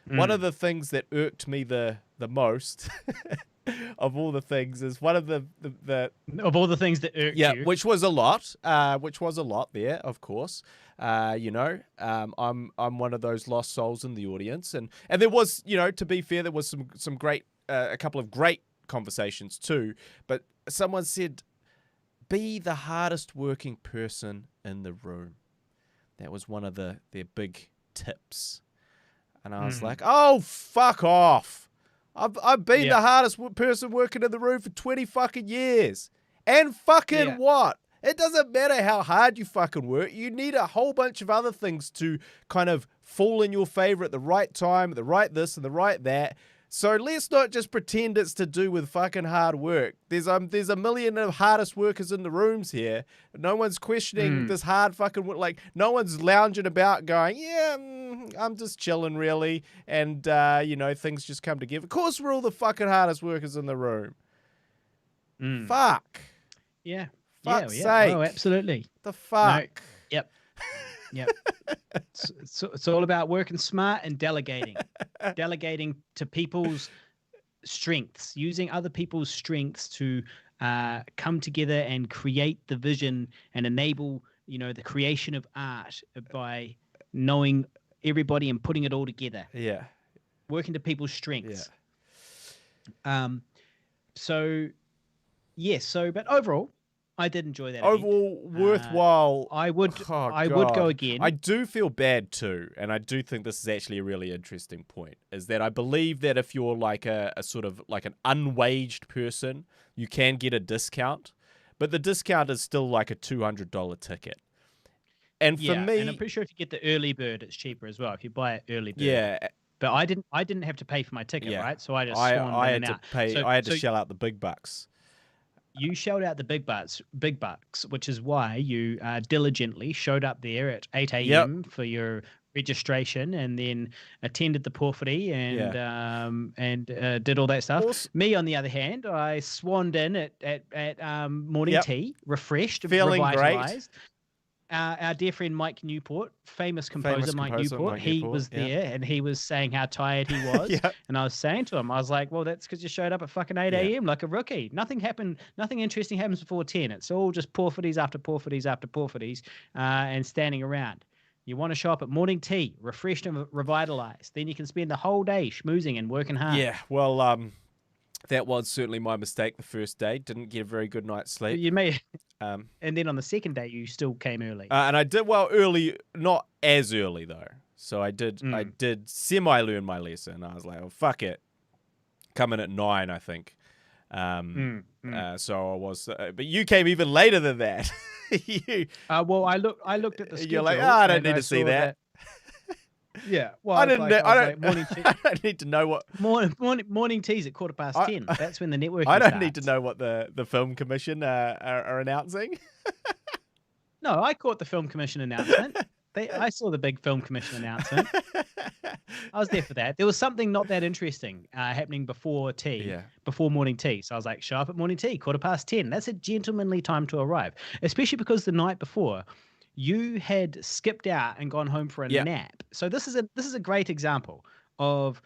[SPEAKER 2] One of the things that irked me the most of all the things is one of the
[SPEAKER 1] of all the things that irked you,
[SPEAKER 2] which was a lot there, of course. You know, I'm one of those lost souls in the audience, and there was, you know, to be fair, there was some great, a couple of great conversations too. But someone said, be the hardest working person in the room. That was one of their big tips. And I was like, oh, fuck off. I've been the hardest person working in the room for 20 fucking years. And fucking what? It doesn't matter how hard you fucking work. You need a whole bunch of other things to kind of fall in your favor at the right time, at the right this and the right that. So let's not just pretend it's to do with fucking hard work. There's a million of hardest workers in the rooms here. No one's questioning this hard fucking work. Like, no one's lounging about going, I'm just chilling really. And, you know, things just come together. Of course we're all the fucking hardest workers in the room. Fuck.
[SPEAKER 1] Yeah.
[SPEAKER 2] Fuck's sake.
[SPEAKER 1] Oh, absolutely.
[SPEAKER 2] The fuck.
[SPEAKER 1] No. Yep. Yep. It's all about working smart and delegating. Delegating to people's strengths, using other people's strengths to come together and create the vision and enable, you know, the creation of art by knowing everybody and putting it all together.
[SPEAKER 2] Yeah.
[SPEAKER 1] Working to people's strengths.
[SPEAKER 2] Yeah.
[SPEAKER 1] But overall, I did enjoy that.
[SPEAKER 2] Overall, worthwhile.
[SPEAKER 1] I would go again.
[SPEAKER 2] I do feel bad too, and I do think this is actually a really interesting point, is that I believe that if you're like a sort of like an unwaged person, you can get a discount, but the discount is still like a $200 ticket. And for me,
[SPEAKER 1] and I'm pretty sure if you get the early bird, it's cheaper as well. If you buy it early bird.
[SPEAKER 2] Yeah.
[SPEAKER 1] But I didn't have to pay for my ticket, right? So I just
[SPEAKER 2] I had to pay. I had to shell out the big bucks.
[SPEAKER 1] You shelled out the big bucks, which is why you diligently showed up there at 8 a.m. for your registration, and then attended the porphyry and did all that stuff. Me, on the other hand, I swanned in at morning tea, refreshed,
[SPEAKER 2] feeling
[SPEAKER 1] revitalized. Great. Our dear friend Mike Newport, famous composer Mike Newport, he was there, and he was saying how tired he was. And I was saying to him, I was like, well, that's because you showed up at fucking 8 a.m. like a rookie. Nothing happened. Nothing interesting happens before 10. It's all just porphyries after porphyries after porphyries and standing around. You want to show up at morning tea, refreshed and revitalized. Then you can spend the whole day schmoozing and working hard.
[SPEAKER 2] Yeah, well, that was certainly my mistake the first day. Didn't get a very good night's sleep.
[SPEAKER 1] You may... and then on the second day, you still came early.
[SPEAKER 2] And I did early, not as early though. So I did semi-learn my lesson. I was like, oh, fuck it. Coming at 9, I think. So I was, but you came even later than that.
[SPEAKER 1] Well, I looked at the schedule.
[SPEAKER 2] You're like, I don't need to see that.
[SPEAKER 1] Yeah. Well,
[SPEAKER 2] I
[SPEAKER 1] it's
[SPEAKER 2] didn't.
[SPEAKER 1] like I was like
[SPEAKER 2] I don't need to know what
[SPEAKER 1] morning teas at 10:15. That's when the networking
[SPEAKER 2] I don't
[SPEAKER 1] starts.
[SPEAKER 2] need to know what the film commission are announcing.
[SPEAKER 1] No, I caught the film commission announcement. I saw the big film commission announcement. I was there for that. There was something not that interesting happening before before morning tea. So I was like, show up at morning tea, 10:15. That's a gentlemanly time to arrive, especially because the night before you had skipped out and gone home for a nap. So this is a great example of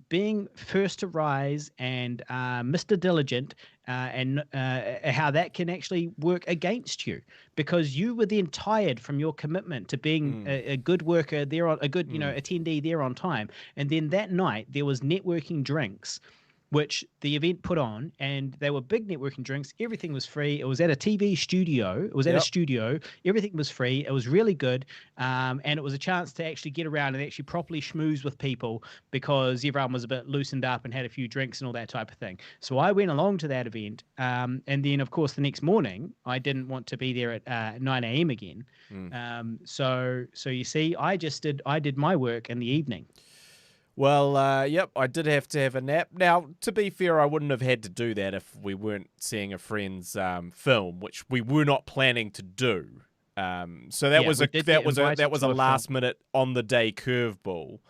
[SPEAKER 1] being first to rise and Mr. Diligent, and how that can actually work against you, because you were then tired from your commitment to being a good worker there, on a good attendee there on time, and then that night there was networking drinks which the event put on, and they were big networking drinks. Everything was free. It was at a TV studio. It was at a studio. Everything was free. It was really good. And it was a chance to actually get around and actually properly schmooze with people, because everyone was a bit loosened up and had a few drinks and all that type of thing. So I went along to that event. And then, of course, the next morning, I didn't want to be there at 9 a.m. again. So you see, I did my work in the evening.
[SPEAKER 2] Well, yep, I did have to have a nap. Now, to be fair, I wouldn't have had to do that if we weren't seeing a friend's film, which we were not planning to do. So that was a last minute on the day curveball,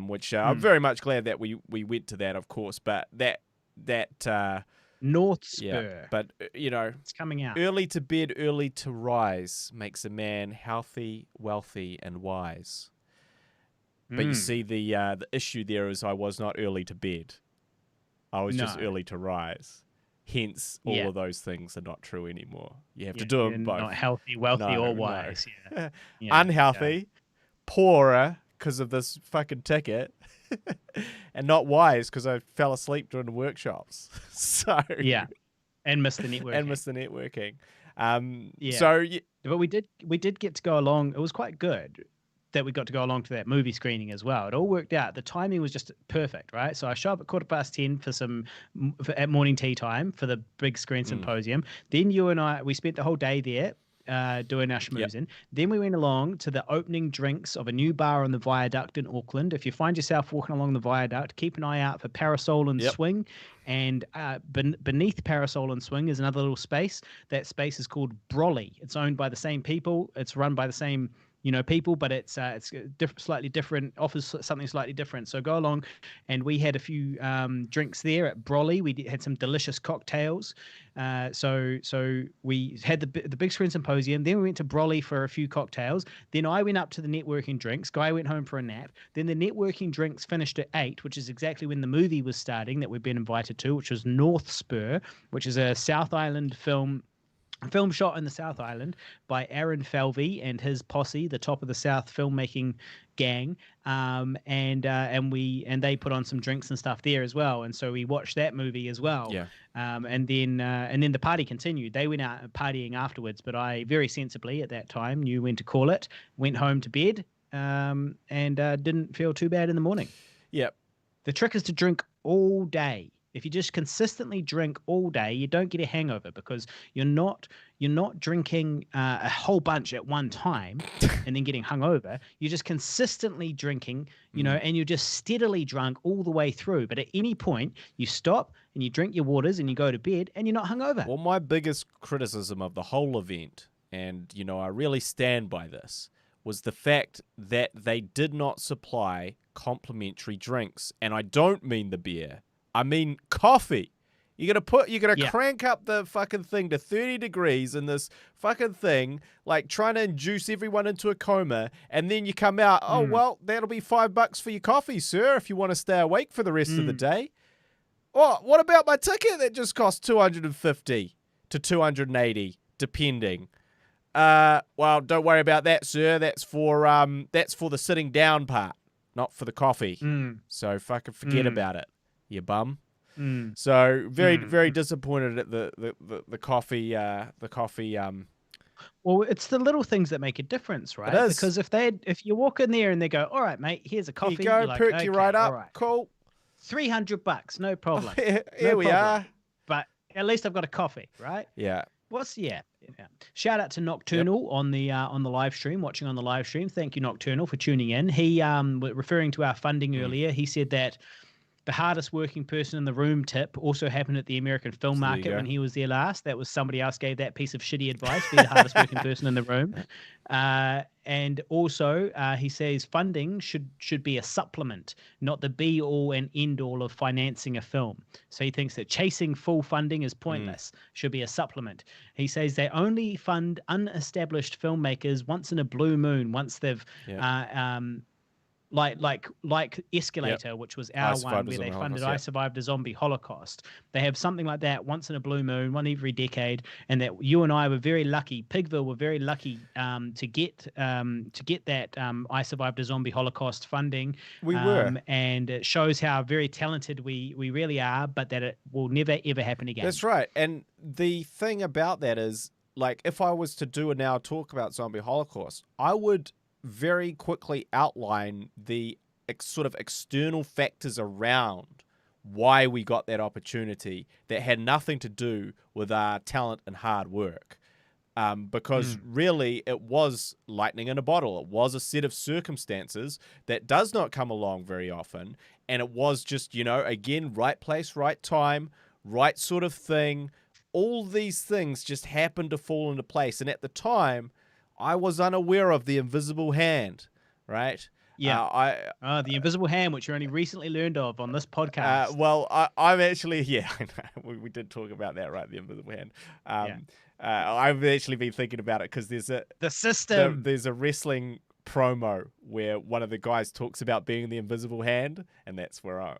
[SPEAKER 2] which I'm very much glad that we went to that, of course. But that
[SPEAKER 1] North Spur,
[SPEAKER 2] but
[SPEAKER 1] it's coming out.
[SPEAKER 2] Early to bed, early to rise makes a man healthy, wealthy, and wise. But you see, the issue there is I was not early to bed. I was just early to rise. Hence, all of those things are not true anymore. You have to do them both.
[SPEAKER 1] Not healthy, wealthy, or wise.
[SPEAKER 2] No. Unhealthy, poorer because of this fucking ticket, and not wise because I fell asleep during the workshops. So
[SPEAKER 1] and missed the networking.
[SPEAKER 2] But
[SPEAKER 1] we did get to go along. It was quite good that we got to go along to that movie screening as well. It all worked out. The timing was just perfect, right? So I show up at 10:15 at morning tea time for the Big Screen Symposium. Then you and I, we spent the whole day there doing our schmoozing. Then we went along to the opening drinks of a new bar on the Viaduct in Auckland. If you find yourself walking along the Viaduct, keep an eye out for Parasol and Swing. And beneath Parasol and Swing is another little space. That space is called Brolly. It's owned by the same people. It's run by the same people, but it's slightly different, offers something slightly different. So go along, and we had a few drinks there at Brolly. We had some delicious cocktails. So we had the Big Screen Symposium. Then we went to Brolly for a few cocktails. Then I went up to the networking drinks. Guy went home for a nap. Then the networking drinks finished at 8, which is exactly when the movie was starting that we've been invited to, which was North Spur, which is a South Island film shot in the South Island by Aaron Falvey and his posse, the Top of the South filmmaking gang, and they put on some drinks and stuff there as well, and so we watched that movie as well. And then the party continued. They went out partying afterwards, but I very sensibly at that time knew when to call it, went home to bed, and didn't feel too bad in the morning. The trick is to drink all day. If you just consistently drink all day, you don't get a hangover, because you're not drinking a whole bunch at one time and then getting hungover. You're just consistently drinking, and you're just steadily drunk all the way through. But at any point, you stop and you drink your waters and you go to bed and you're not hungover.
[SPEAKER 2] Well, my biggest criticism of the whole event, and I really stand by this, was the fact that they did not supply complimentary drinks, and I don't mean the beer. I mean coffee. You're gonna crank up the fucking thing to 30 degrees in this fucking thing, like trying to induce everyone into a coma, and then you come out, well, that'll be $5 for your coffee, sir, if you want to stay awake for the rest of the day. Oh, what about my ticket that just cost $250 to $280, depending? Well, don't worry about that, sir. That's for the sitting down part, not for the coffee. So fucking forget about it, you bum. So very disappointed at the coffee.
[SPEAKER 1] Well, it's the little things that make a difference, right?
[SPEAKER 2] It is.
[SPEAKER 1] Because if you walk in there and they go, "All right, mate, here's a coffee,"
[SPEAKER 2] here you go, perk you right up,
[SPEAKER 1] right.
[SPEAKER 2] Cool.
[SPEAKER 1] $300, no problem.
[SPEAKER 2] Here we are.
[SPEAKER 1] But at least I've got a coffee, right?
[SPEAKER 2] Yeah.
[SPEAKER 1] Yeah. Shout out to Nocturnal on the live stream, watching on the live stream. Thank you, Nocturnal, for tuning in. He referring to our funding earlier, he said that the hardest working person in the room tip also happened at the American Film Market when he was there last. That was somebody else gave that piece of shitty advice, be the hardest working person in the room. And also, he says funding should be a supplement, not the be all and end all of financing a film. So he thinks that chasing full funding is pointless, should be a supplement. He says they only fund unestablished filmmakers once in a blue moon, once they've like Escalator, which was our one where they funded I Survived a Zombie Holocaust. They have something like that once in a blue moon, one every decade, and that you and I were very lucky. Pigville were very lucky to get that I Survived a Zombie Holocaust funding.
[SPEAKER 2] We were,
[SPEAKER 1] and it shows how very talented we really are, but that it will never ever happen again.
[SPEAKER 2] That's right. And the thing about that is, like, if I was to do a now talk about Zombie Holocaust, I would very quickly outline the sort of external factors around why we got that opportunity that had nothing to do with our talent and hard work. Because really it was lightning in a bottle. It was a set of circumstances that does not come along very often. And it was just, again, right place, right time, right sort of thing. All these things just happened to fall into place. And at the time, I was unaware of the invisible hand, right?
[SPEAKER 1] Yeah. The invisible hand, which you only recently learned of on this podcast.
[SPEAKER 2] I'm actually, we did talk about that, right? The invisible hand. I've actually been thinking about it because there's
[SPEAKER 1] the system.
[SPEAKER 2] There's a wrestling promo where one of the guys talks about being the invisible hand, and that's where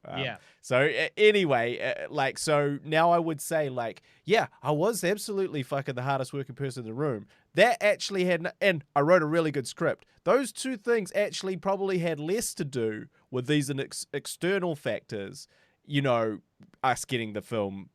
[SPEAKER 2] so anyway, so now I would say, I was absolutely fucking the hardest working person in the room. That actually had, and I wrote a really good script. Those two things actually probably had less to do with these external factors, us getting the film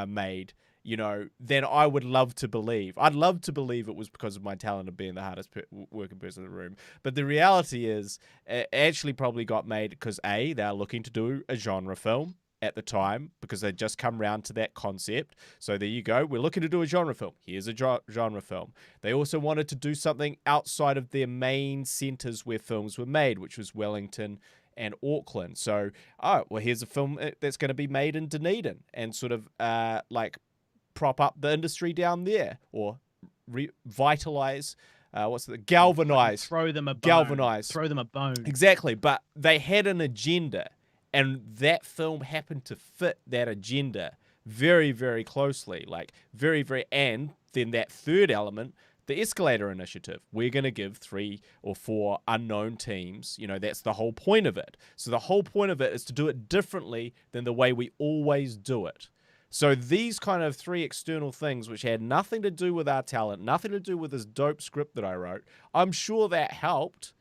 [SPEAKER 2] made, than I would love to believe. I'd love to believe it was because of my talent of being the hardest working person in the room. But the reality is, it actually probably got made because A, they're looking to do a genre film at the time because they'd just come round to that concept. So there you go. We're looking to do a genre film. Here's a genre film. They also wanted to do something outside of their main centers where films were made, which was Wellington and Auckland. So, here's a film that's going to be made in Dunedin and sort of prop up the industry down there, or revitalize, galvanize.
[SPEAKER 1] Throw them a bone.
[SPEAKER 2] Galvanize.
[SPEAKER 1] Throw them a bone.
[SPEAKER 2] Exactly. But they had an agenda, and that film happened to fit that agenda very, very closely. Very, very, and then that third element, the Escalator Initiative. We're going to give 3 or 4 unknown teams. That's the whole point of it. So the whole point of it is to do it differently than the way we always do it. So these kind of 3 external things, which had nothing to do with our talent, nothing to do with this dope script that I wrote, I'm sure that helped.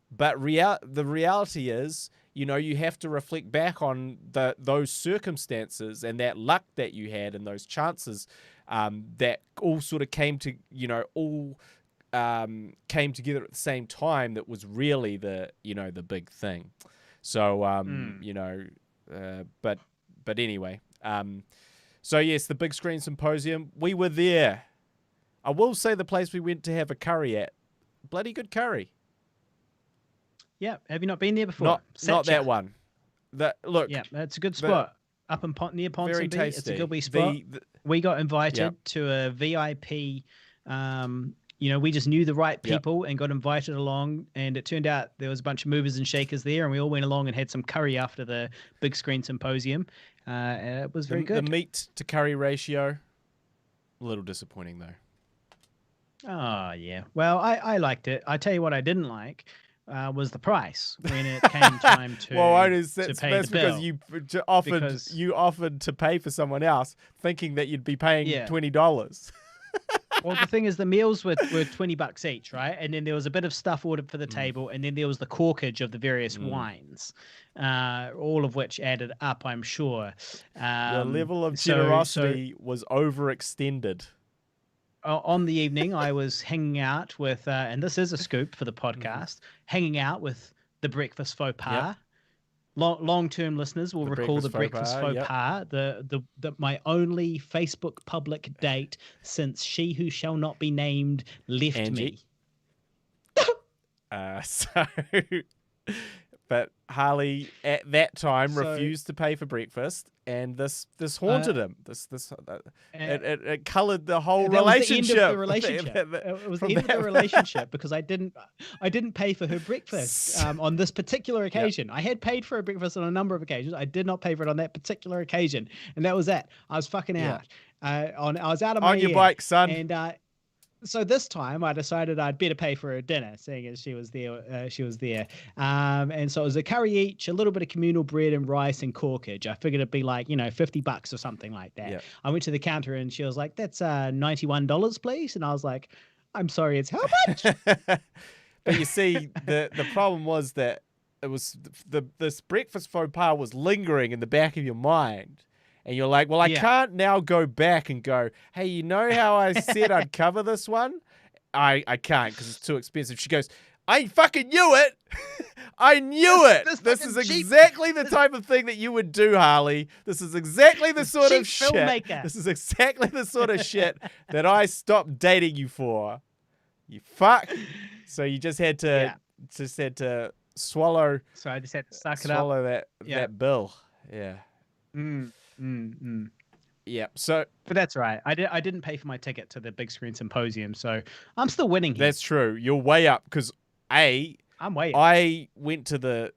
[SPEAKER 2] But the reality is, you have to reflect back on those circumstances and that luck that you had and those chances that all sort of came to, came together at the same time. That was really the big thing. So, but anyway. So yes, the Big Screen Symposium, we were there. I will say the place we went to have a curry at, bloody good curry.
[SPEAKER 1] Yeah, have you not been there before?
[SPEAKER 2] Not that one.
[SPEAKER 1] Yeah, that's a good spot up in near Ponsonby. It's a good wee spot. We got invited to a VIP. We just knew the right people and got invited along, and it turned out there was a bunch of movers and shakers there, and we all went along and had some curry after the Big Screen Symposium. It was very good.
[SPEAKER 2] The meat to curry ratio, a little disappointing though.
[SPEAKER 1] Oh yeah. Well, I liked it. I tell you what I didn't like was the price when it came time to
[SPEAKER 2] that's
[SPEAKER 1] pay the bill.
[SPEAKER 2] Because you offered to pay for someone else, thinking that you'd be paying $20.
[SPEAKER 1] Well, the thing is, the meals were $20 each, right? And then there was a bit of stuff ordered for the table, and then there was the corkage of the various wines, all of which added up, I'm sure.
[SPEAKER 2] The level of generosity was overextended.
[SPEAKER 1] On the evening, I was hanging out with, and this is a scoop for the podcast, hanging out with the Breakfast Faux Pas. long-term listeners will recall the breakfast faux pas, the my only Facebook public date since she who shall not be named left
[SPEAKER 2] Angie.
[SPEAKER 1] me.
[SPEAKER 2] But Harley at that time refused to pay for breakfast, and this haunted him. It coloured the whole relationship.
[SPEAKER 1] It was the end of the relationship because I didn't pay for her breakfast on this particular occasion. Yep. I had paid for her breakfast on a number of occasions. I did not pay for it on that particular occasion, and that was that. I was fucking out. I was out of my
[SPEAKER 2] on your bike, son.
[SPEAKER 1] And so this time I decided I'd better pay for her dinner, seeing as she was there. And so it was a curry each, a little bit of communal bread and rice and corkage. I figured it'd be like, $50 or something like that. Yep. I went to the counter and she was like, "That's $91, please." And I was like, "I'm sorry, it's how much?"
[SPEAKER 2] But you see, the problem was that it was this breakfast faux pas was lingering in the back of your mind. And you're like, well, I can't now go back and go, hey, you know how I said I'd cover this one? I can't because it's too expensive. She goes, I fucking knew it. I knew it. This is exactly the type of thing that you would do, Harley. This is exactly the sort of shit. Filmmaker. This is exactly the sort of shit that I stopped dating you for. You fuck. So you just had to swallow.
[SPEAKER 1] So I just had to suck it up.
[SPEAKER 2] Swallow that bill. Yeah. Yeah. So,
[SPEAKER 1] but that's right. I didn't pay for my ticket to the Big Screen Symposium, so I'm still winning here.
[SPEAKER 2] That's true. You're way up because
[SPEAKER 1] I'm way up.
[SPEAKER 2] I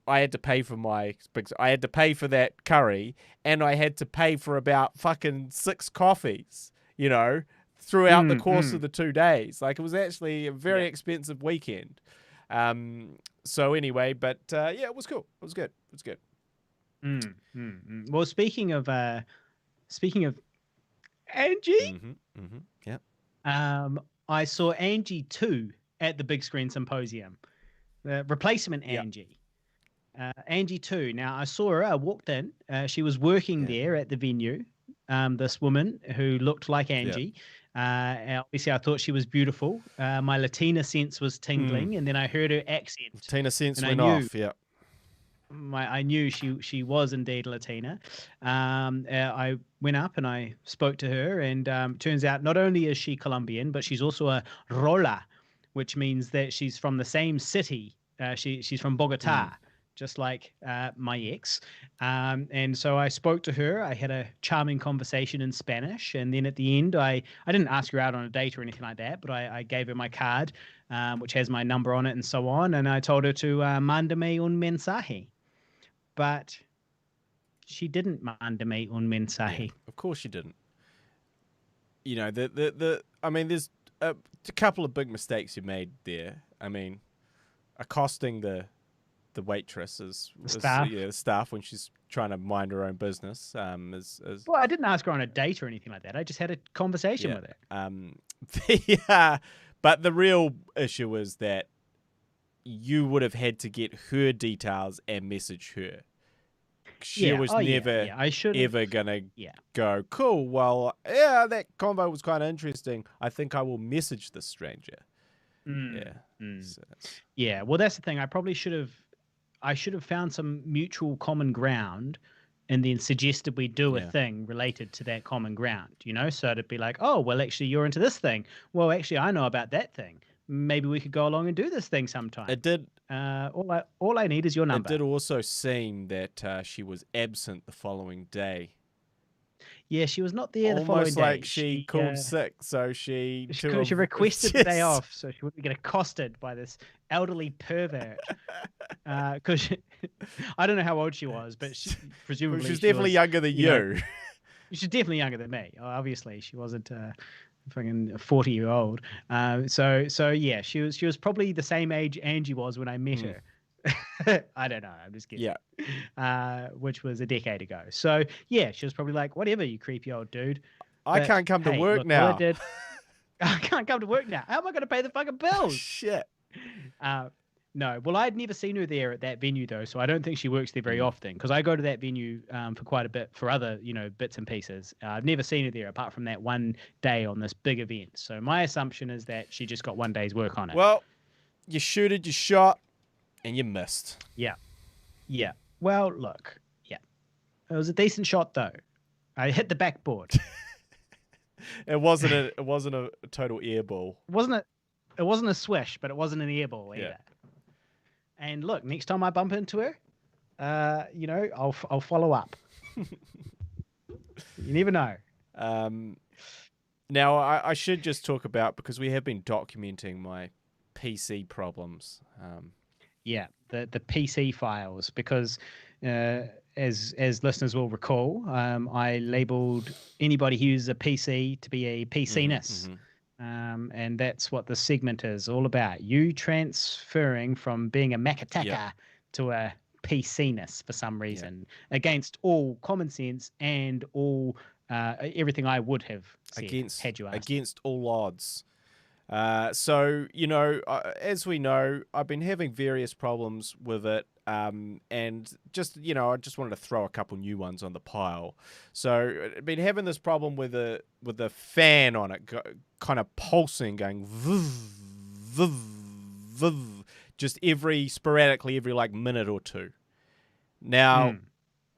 [SPEAKER 2] had to pay for I had to pay for that curry, and I had to pay for about fucking 6 coffees. Throughout the course of the 2 days. Like, it was actually a very expensive weekend. So anyway, but it was cool. It was good. It was good.
[SPEAKER 1] Well, speaking of Angie, I saw Angie 2 at the Big Screen Symposium, the replacement Angie. Angie 2. Now I saw her. I walked in. She was working there at the venue. This woman who looked like Angie. Obviously, I thought she was beautiful. My Latina sense was tingling, and then I heard her accent.
[SPEAKER 2] Latina sense went off. Yeah.
[SPEAKER 1] I knew she was indeed Latina. I went up and I spoke to her, and turns out not only is she Colombian, but she's also a rola, which means that she's from the same city. She's from Bogota, just like my ex. And so I spoke to her. I had a charming conversation in Spanish, and then at the end, I didn't ask her out on a date or anything like that, but I gave her my card, which has my number on it and so on, and I told her to Mandame un mensaje. But she didn't mandame un mensaje.
[SPEAKER 2] Yeah, of course she didn't. I mean, there's a couple of big mistakes you made there. I mean, accosting the waitress the staff when she's trying to mind her own business.
[SPEAKER 1] Well, I didn't ask her on a date or anything like that. I just had a conversation with
[SPEAKER 2] her. But the real issue is that you would have had to get her details and message her. She was never ever going to go, cool, well, that convo was kind of interesting. I think I will message this stranger.
[SPEAKER 1] Well, that's the thing. I probably should have found some mutual common ground and then suggested we do a thing related to that common ground, So it'd be like, oh, well, actually, you're into this thing. Well, actually, I know about that thing. Maybe we could go along and do this thing sometime.
[SPEAKER 2] It did.
[SPEAKER 1] All I need is your number.
[SPEAKER 2] It did also seem that she was absent the following day.
[SPEAKER 1] Yeah, she was not there the following day.
[SPEAKER 2] Almost like she called sick, so she
[SPEAKER 1] requested the day off so she wouldn't get accosted by this elderly pervert. Because I don't know how old she was, but presumably
[SPEAKER 2] she was definitely younger than you.
[SPEAKER 1] She's definitely younger than me. Obviously, she wasn't fucking 40-year-old. So yeah, she was probably the same age Angie was when I met her. I don't know. I'm just kidding.
[SPEAKER 2] Yeah.
[SPEAKER 1] Which was a decade ago. So yeah, she was probably like, whatever, you creepy old dude.
[SPEAKER 2] I can't come to work now.
[SPEAKER 1] I can't come to work now. How am I going to pay the fucking bills?
[SPEAKER 2] Shit.
[SPEAKER 1] No. Well, I'd never seen her there at that venue though, so I don't think she works there very often because I go to that venue for quite a bit for other, bits and pieces. I've never seen her there apart from that one day on this big event. So my assumption is that she just got one day's work on it.
[SPEAKER 2] Well, you shot, and you missed.
[SPEAKER 1] Yeah. Well, look, yeah, it was a decent shot though. I hit the backboard.
[SPEAKER 2] It wasn't a total airball.
[SPEAKER 1] It wasn't a swish, but it wasn't an airball either. And look, next time I bump into her, I'll follow up. You never know.
[SPEAKER 2] Now I should just talk about, because we have been documenting my PC problems.
[SPEAKER 1] The PC files, because as listeners will recall, I labeled anybody who uses a PC to be a PC-ness. And that's what the segment is all about. You transferring from being a Makataka to a PC-ness for some reason, against all common sense and all everything I would have said had you asked. Against
[SPEAKER 2] all odds. So, as we know, I've been having various problems with it, and just, I just wanted to throw a couple new ones on the pile. So, I've been having this problem with the fan on it, kind of pulsing, going just sporadically every like minute or two. Now,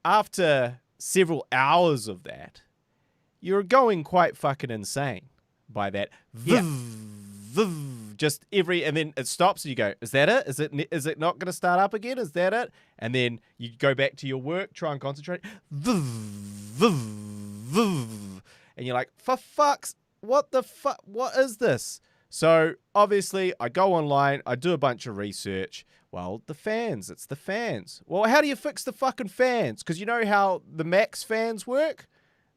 [SPEAKER 2] after several hours of that, you're going quite fucking insane by that. Just and then it stops and you go, is that it? Is it not going to start up again? Is that it? And then you go back to your work, try and concentrate. And you're like, for fuck's, what the fuck? What is this? So obviously I go online, I do a bunch of research. Well, it's the fans. Well, how do you fix the fucking fans? Because you know how the Max fans work?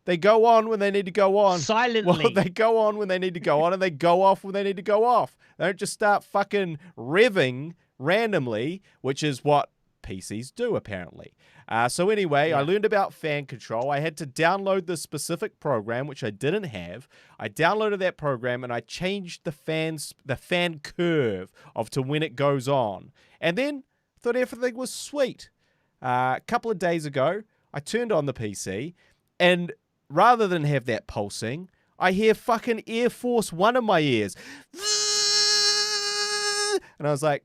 [SPEAKER 2] They go on when they need to go on.
[SPEAKER 1] Silently.
[SPEAKER 2] Well, they go on when they need to go on, and they go off when they need to go off. They don't just start fucking revving randomly, which is what PCs do, apparently. So anyway, I learned about fan control. I had to download this specific program, which I didn't have. I downloaded that program, and I changed the fan curve to when it goes on. And then thought everything was sweet. A couple of days ago, I turned on the PC, and rather than have that pulsing, I hear fucking Air Force One in my ears. And I was like,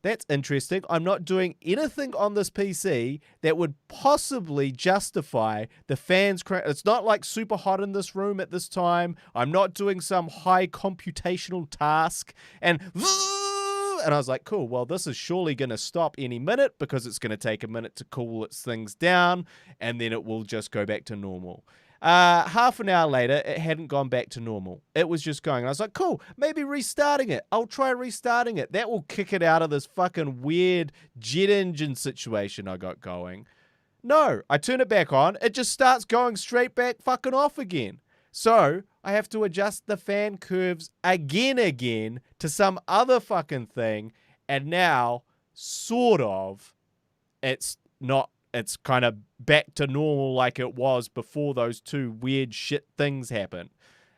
[SPEAKER 2] that's interesting. I'm not doing anything on this PC that would possibly justify the fans. It's not like super hot in this room at this time. I'm not doing some high computational task. And I was like, cool, well, this is surely going to stop any minute, because it's going to take a minute to cool its things down, and then it will just go back to normal. Half an hour later, it hadn't gone back to normal. It was just going. And I was like, cool, maybe restarting it. I'll try restarting it. That will kick it out of this fucking weird jet engine situation I got going. No, I turn it back on. It just starts going straight back fucking off again. So I have to adjust the fan curves again to some other fucking thing. And now, sort of, it's kind of back to normal like it was before those two weird shit things happened.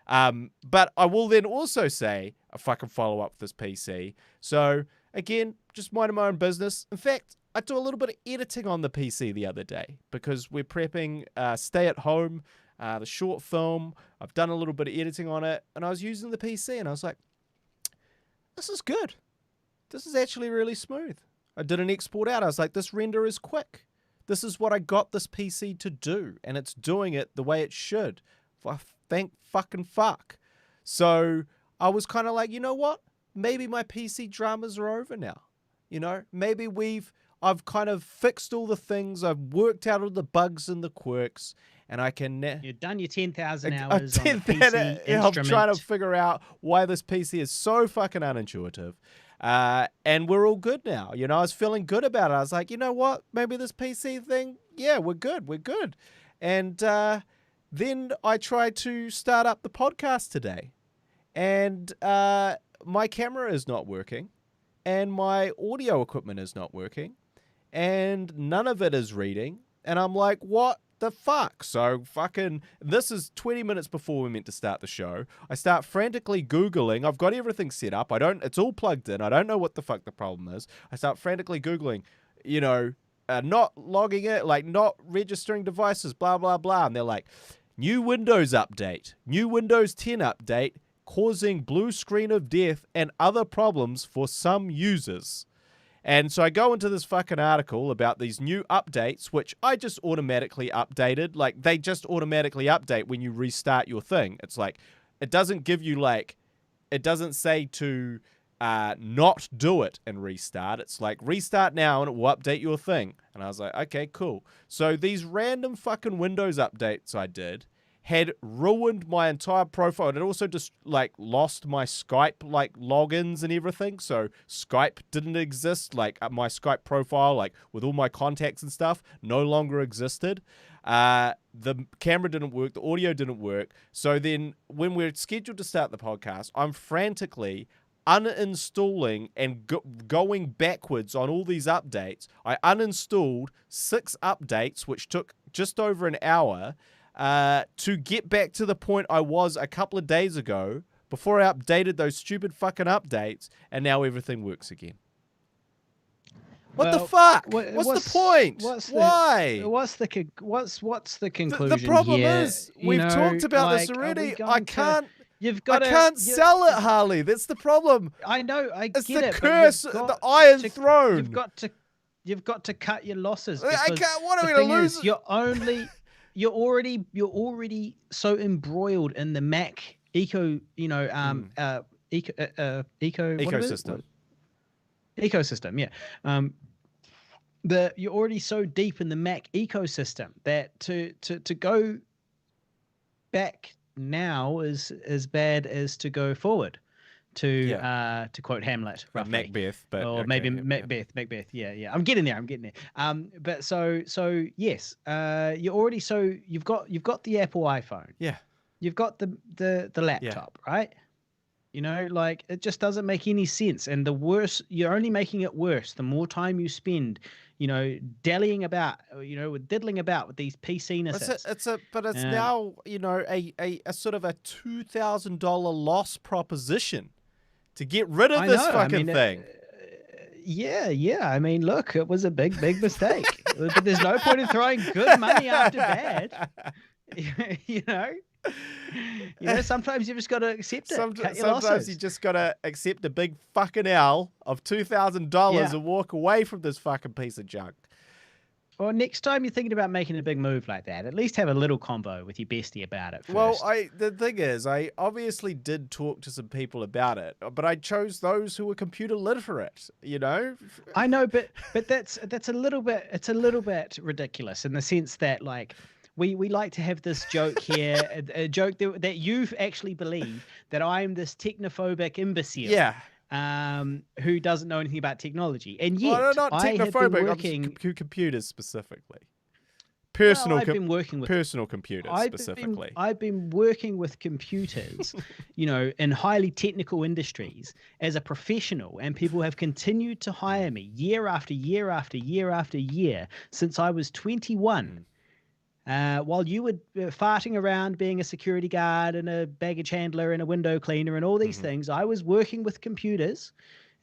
[SPEAKER 2] But I will then also say, if I can follow up with this PC. So again, just minding my own business. In fact, I do a little bit of editing on the PC the other day, because we're prepping Stay at Home, the short film. I've done a little bit of editing on it, and I was using the PC, and I was like, this is good. This is actually really smooth. I did an export out. I was like, this render is quick. This is what I got this PC to do, and it's doing it the way it should. Thank fucking fuck. So I was kind of like, you know what? Maybe my PC dramas are over now. Maybe I've kind of fixed all the things. I've worked out all the bugs and the quirks, and I can...
[SPEAKER 1] You've done your 10,000 hours on the PC instrument.
[SPEAKER 2] I'm trying to figure out why this PC is so fucking unintuitive. And we're all good now. I was feeling good about it. I was like, you know what? Maybe this PC thing, we're good. And then I tried to start up the podcast today. And my camera is not working. And my audio equipment is not working. And none of it is reading. And I'm like, what the fuck? So this is 20 minutes before we meant to start the show. I start frantically Googling. I've got everything set up. It's all plugged in. I don't know what the fuck the problem is. I start frantically Googling, not logging it, like not registering devices, blah, blah, blah. And they're like, new Windows update, new Windows 10 update, causing blue screen of death and other problems for some users. And so I go into this fucking article about these new updates, which I just automatically updated. Like, they just automatically update when you restart your thing. It's like, it doesn't give you, like, it doesn't say to not do it and restart. It's like, restart now and it will update your thing. And I was like, okay, cool. So these random fucking Windows updates I did had ruined my entire profile. And it also just, like, lost my Skype, like, logins and everything. So Skype didn't exist. Like, my Skype profile, like, with all my contacts and stuff, no longer existed. The camera didn't work. The audio didn't work. So then when we're scheduled to start the podcast, I'm frantically uninstalling and going backwards on all these updates. I uninstalled 6 updates, which took just over an hour, to get back to the point I was a couple of days ago before I updated those stupid fucking updates, and now everything works again. What the fuck? What's the point? Why?
[SPEAKER 1] What's the conclusion?
[SPEAKER 2] The problem
[SPEAKER 1] here?
[SPEAKER 2] is we've talked about this already. I can't sell it, Harley. That's the problem.
[SPEAKER 1] I know.
[SPEAKER 2] It's the curse, the Iron Throne.
[SPEAKER 1] You've got to cut your losses.
[SPEAKER 2] I can't. What are we gonna lose?
[SPEAKER 1] You're already so embroiled in the Mac ecosystem. Ecosystem, yeah. You're already so deep in the Mac ecosystem that to go back now is as bad as to go forward. To quote Hamlet, roughly.
[SPEAKER 2] Macbeth, but
[SPEAKER 1] or maybe Macbeth. Yeah. I'm getting there. But so yes, you're already you've got the Apple iPhone.
[SPEAKER 2] Yeah.
[SPEAKER 1] You've got the laptop, right? You know, like, it just doesn't make any sense. And the worse, you're only making it worse the more time you spend, diddling about with these PC-nesses.
[SPEAKER 2] It's now, a sort of a $2,000 loss proposition to get rid of this fucking thing.
[SPEAKER 1] Yeah. I mean, look, it was a big mistake. But there's no point in throwing good money after bad. Sometimes you just got to accept it. Sometimes
[SPEAKER 2] you just got to accept a big fucking L of $2,000 and walk away from this fucking piece of junk.
[SPEAKER 1] Well, next time you're thinking about making a big move like that, at least have a little convo with your bestie about it first.
[SPEAKER 2] Well, the thing is, I obviously did talk to some people about it, but I chose those who were computer literate,
[SPEAKER 1] I know, but that's a little bit ridiculous in the sense that, like, we like to have this joke here, a joke that you actually believe that I'm this technophobic imbecile.
[SPEAKER 2] Yeah.
[SPEAKER 1] Who doesn't know anything about technology. And yet,
[SPEAKER 2] I'm not technophobic, I'm computers specifically. Personal computers specifically.
[SPEAKER 1] I've been working with computers, in highly technical industries as a professional, and people have continued to hire me year after year after year after year since I was 21. While you were farting around being a security guard and a baggage handler and a window cleaner and all these things, I was working with computers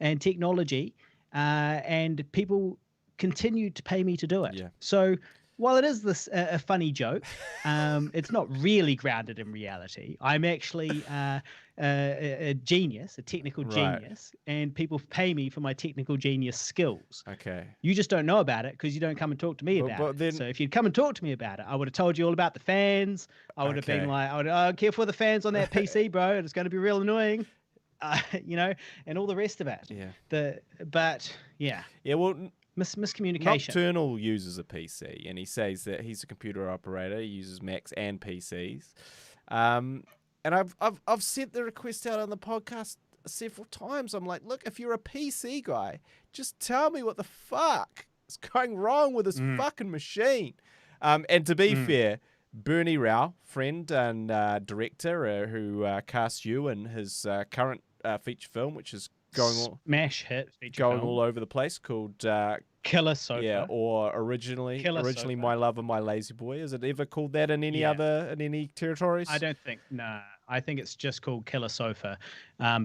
[SPEAKER 1] and technology, and people continued to pay me to do it. Yeah. So while it is a funny joke, it's not really grounded in reality. I'm actually a genius, a technical genius, and people pay me for my technical genius skills.
[SPEAKER 2] Okay.
[SPEAKER 1] You just don't know about it because you don't come and talk to me about it. So if you'd come and talk to me about it, I would have told you all about the fans. I would have been like, careful with the fans on that PC, bro. It's going to be real annoying. And all the rest of it.
[SPEAKER 2] Yeah. Yeah, well,
[SPEAKER 1] miscommunication.
[SPEAKER 2] Nocturnal uses a PC, and he says that he's a computer operator. He uses Macs and PCs. And I've sent the request out on the podcast several times. I'm like, look, if you're a PC guy, just tell me what the fuck is going wrong with this fucking machine. And to be fair, Bernie Rao, friend and director who cast you in his current feature film, which is
[SPEAKER 1] smash hit feature
[SPEAKER 2] going
[SPEAKER 1] film.
[SPEAKER 2] all over the place, called
[SPEAKER 1] Killer Sofa.
[SPEAKER 2] Yeah, or originally
[SPEAKER 1] Sofa.
[SPEAKER 2] My Love and My Lazy Boy. Is it ever called that in any territories?
[SPEAKER 1] I don't think. Nah, I think it's just called Killer Sofa,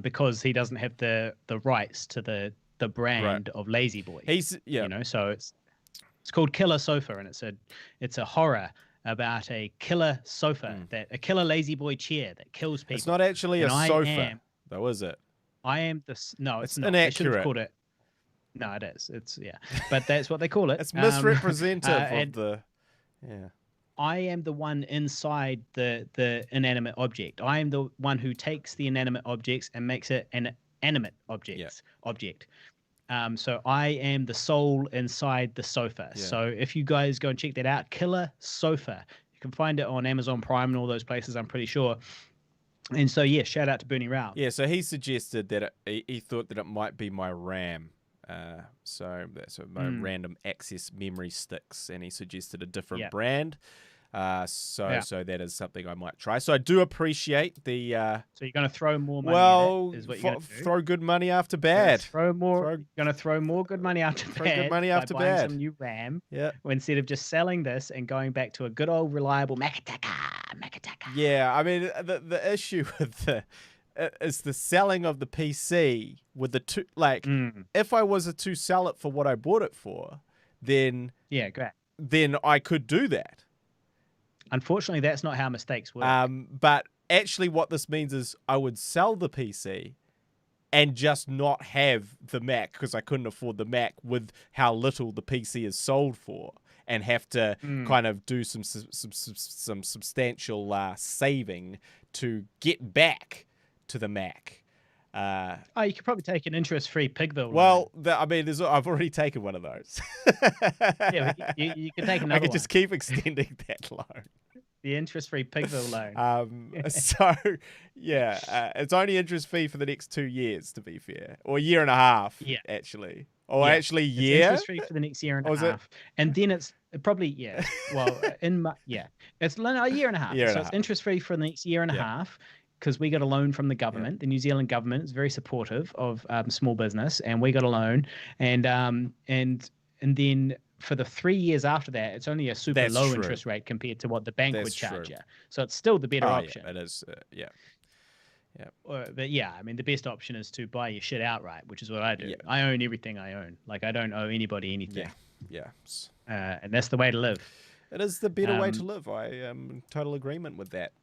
[SPEAKER 1] because he doesn't have the rights to the brand of Lazy Boy. So it's called Killer Sofa, and it's a horror about a killer sofa, a killer Lazy Boy chair that kills people.
[SPEAKER 2] It's not actually a sofa, though, is it?
[SPEAKER 1] I am this. No, it's not.
[SPEAKER 2] Inaccurate.
[SPEAKER 1] They should have called it. No, it is. It's but that's what they call it.
[SPEAKER 2] It's misrepresentative
[SPEAKER 1] and
[SPEAKER 2] of the. Yeah.
[SPEAKER 1] I am the one inside the inanimate object. I am the one who takes the inanimate objects and makes it an animate object. So I am the soul inside the sofa.
[SPEAKER 2] Yeah.
[SPEAKER 1] So if you guys go and check that out, Killer Sofa, you can find it on Amazon Prime and all those places, I'm pretty sure. And so, yeah, shout out to Bernie Rao.
[SPEAKER 2] Yeah, so he suggested that he thought that it might be my RAM. So that's my random access memory sticks, and he suggested a different brand. So that is something I might try. So I do appreciate the.
[SPEAKER 1] So you're going to throw more money at it, is what you're going to do?
[SPEAKER 2] Throw good money after bad.
[SPEAKER 1] You're going to throw more good money after bad.
[SPEAKER 2] Throw good money after
[SPEAKER 1] buying
[SPEAKER 2] bad.
[SPEAKER 1] Some new RAM.
[SPEAKER 2] Yeah.
[SPEAKER 1] Instead of just selling this and going back to a good old reliable Makataka.
[SPEAKER 2] Yeah, I mean the issue with is the selling of the PC with the two. Like, if I was to sell it for what I bought it for, then
[SPEAKER 1] great.
[SPEAKER 2] Then I could do that.
[SPEAKER 1] Unfortunately, that's not how mistakes work.
[SPEAKER 2] But actually what this means is I would sell the PC and just not have the Mac because I couldn't afford the Mac with how little the PC is sold for, and have to kind of do some substantial saving to get back to the Mac.
[SPEAKER 1] You could probably take an interest-free Pigville.
[SPEAKER 2] Well, I've already taken one of those.
[SPEAKER 1] You could take another
[SPEAKER 2] I could just keep extending that loan.
[SPEAKER 1] The interest-free Pigville loan.
[SPEAKER 2] It's only interest-free for the next 2 years, to be fair. Or a year and a half, actually. Or actually, year?
[SPEAKER 1] It's interest-free for the next year and a half. And then it's probably, well, it's a year and a half. It's interest-free for the next year and a half, because we got a loan from the government. The New Zealand government is very supportive of small business, and we got a loan. And then for the 3 years after that, it's only a super low interest rate compared to what the bank would charge you. So it's still the better option.
[SPEAKER 2] Yeah, it is. Yeah.
[SPEAKER 1] But the best option is to buy your shit outright, which is what I do. Yeah. I own everything I own. Like, I don't owe anybody anything.
[SPEAKER 2] Yeah.
[SPEAKER 1] And that's the way to live.
[SPEAKER 2] It is the better way to live. I am in total agreement with that.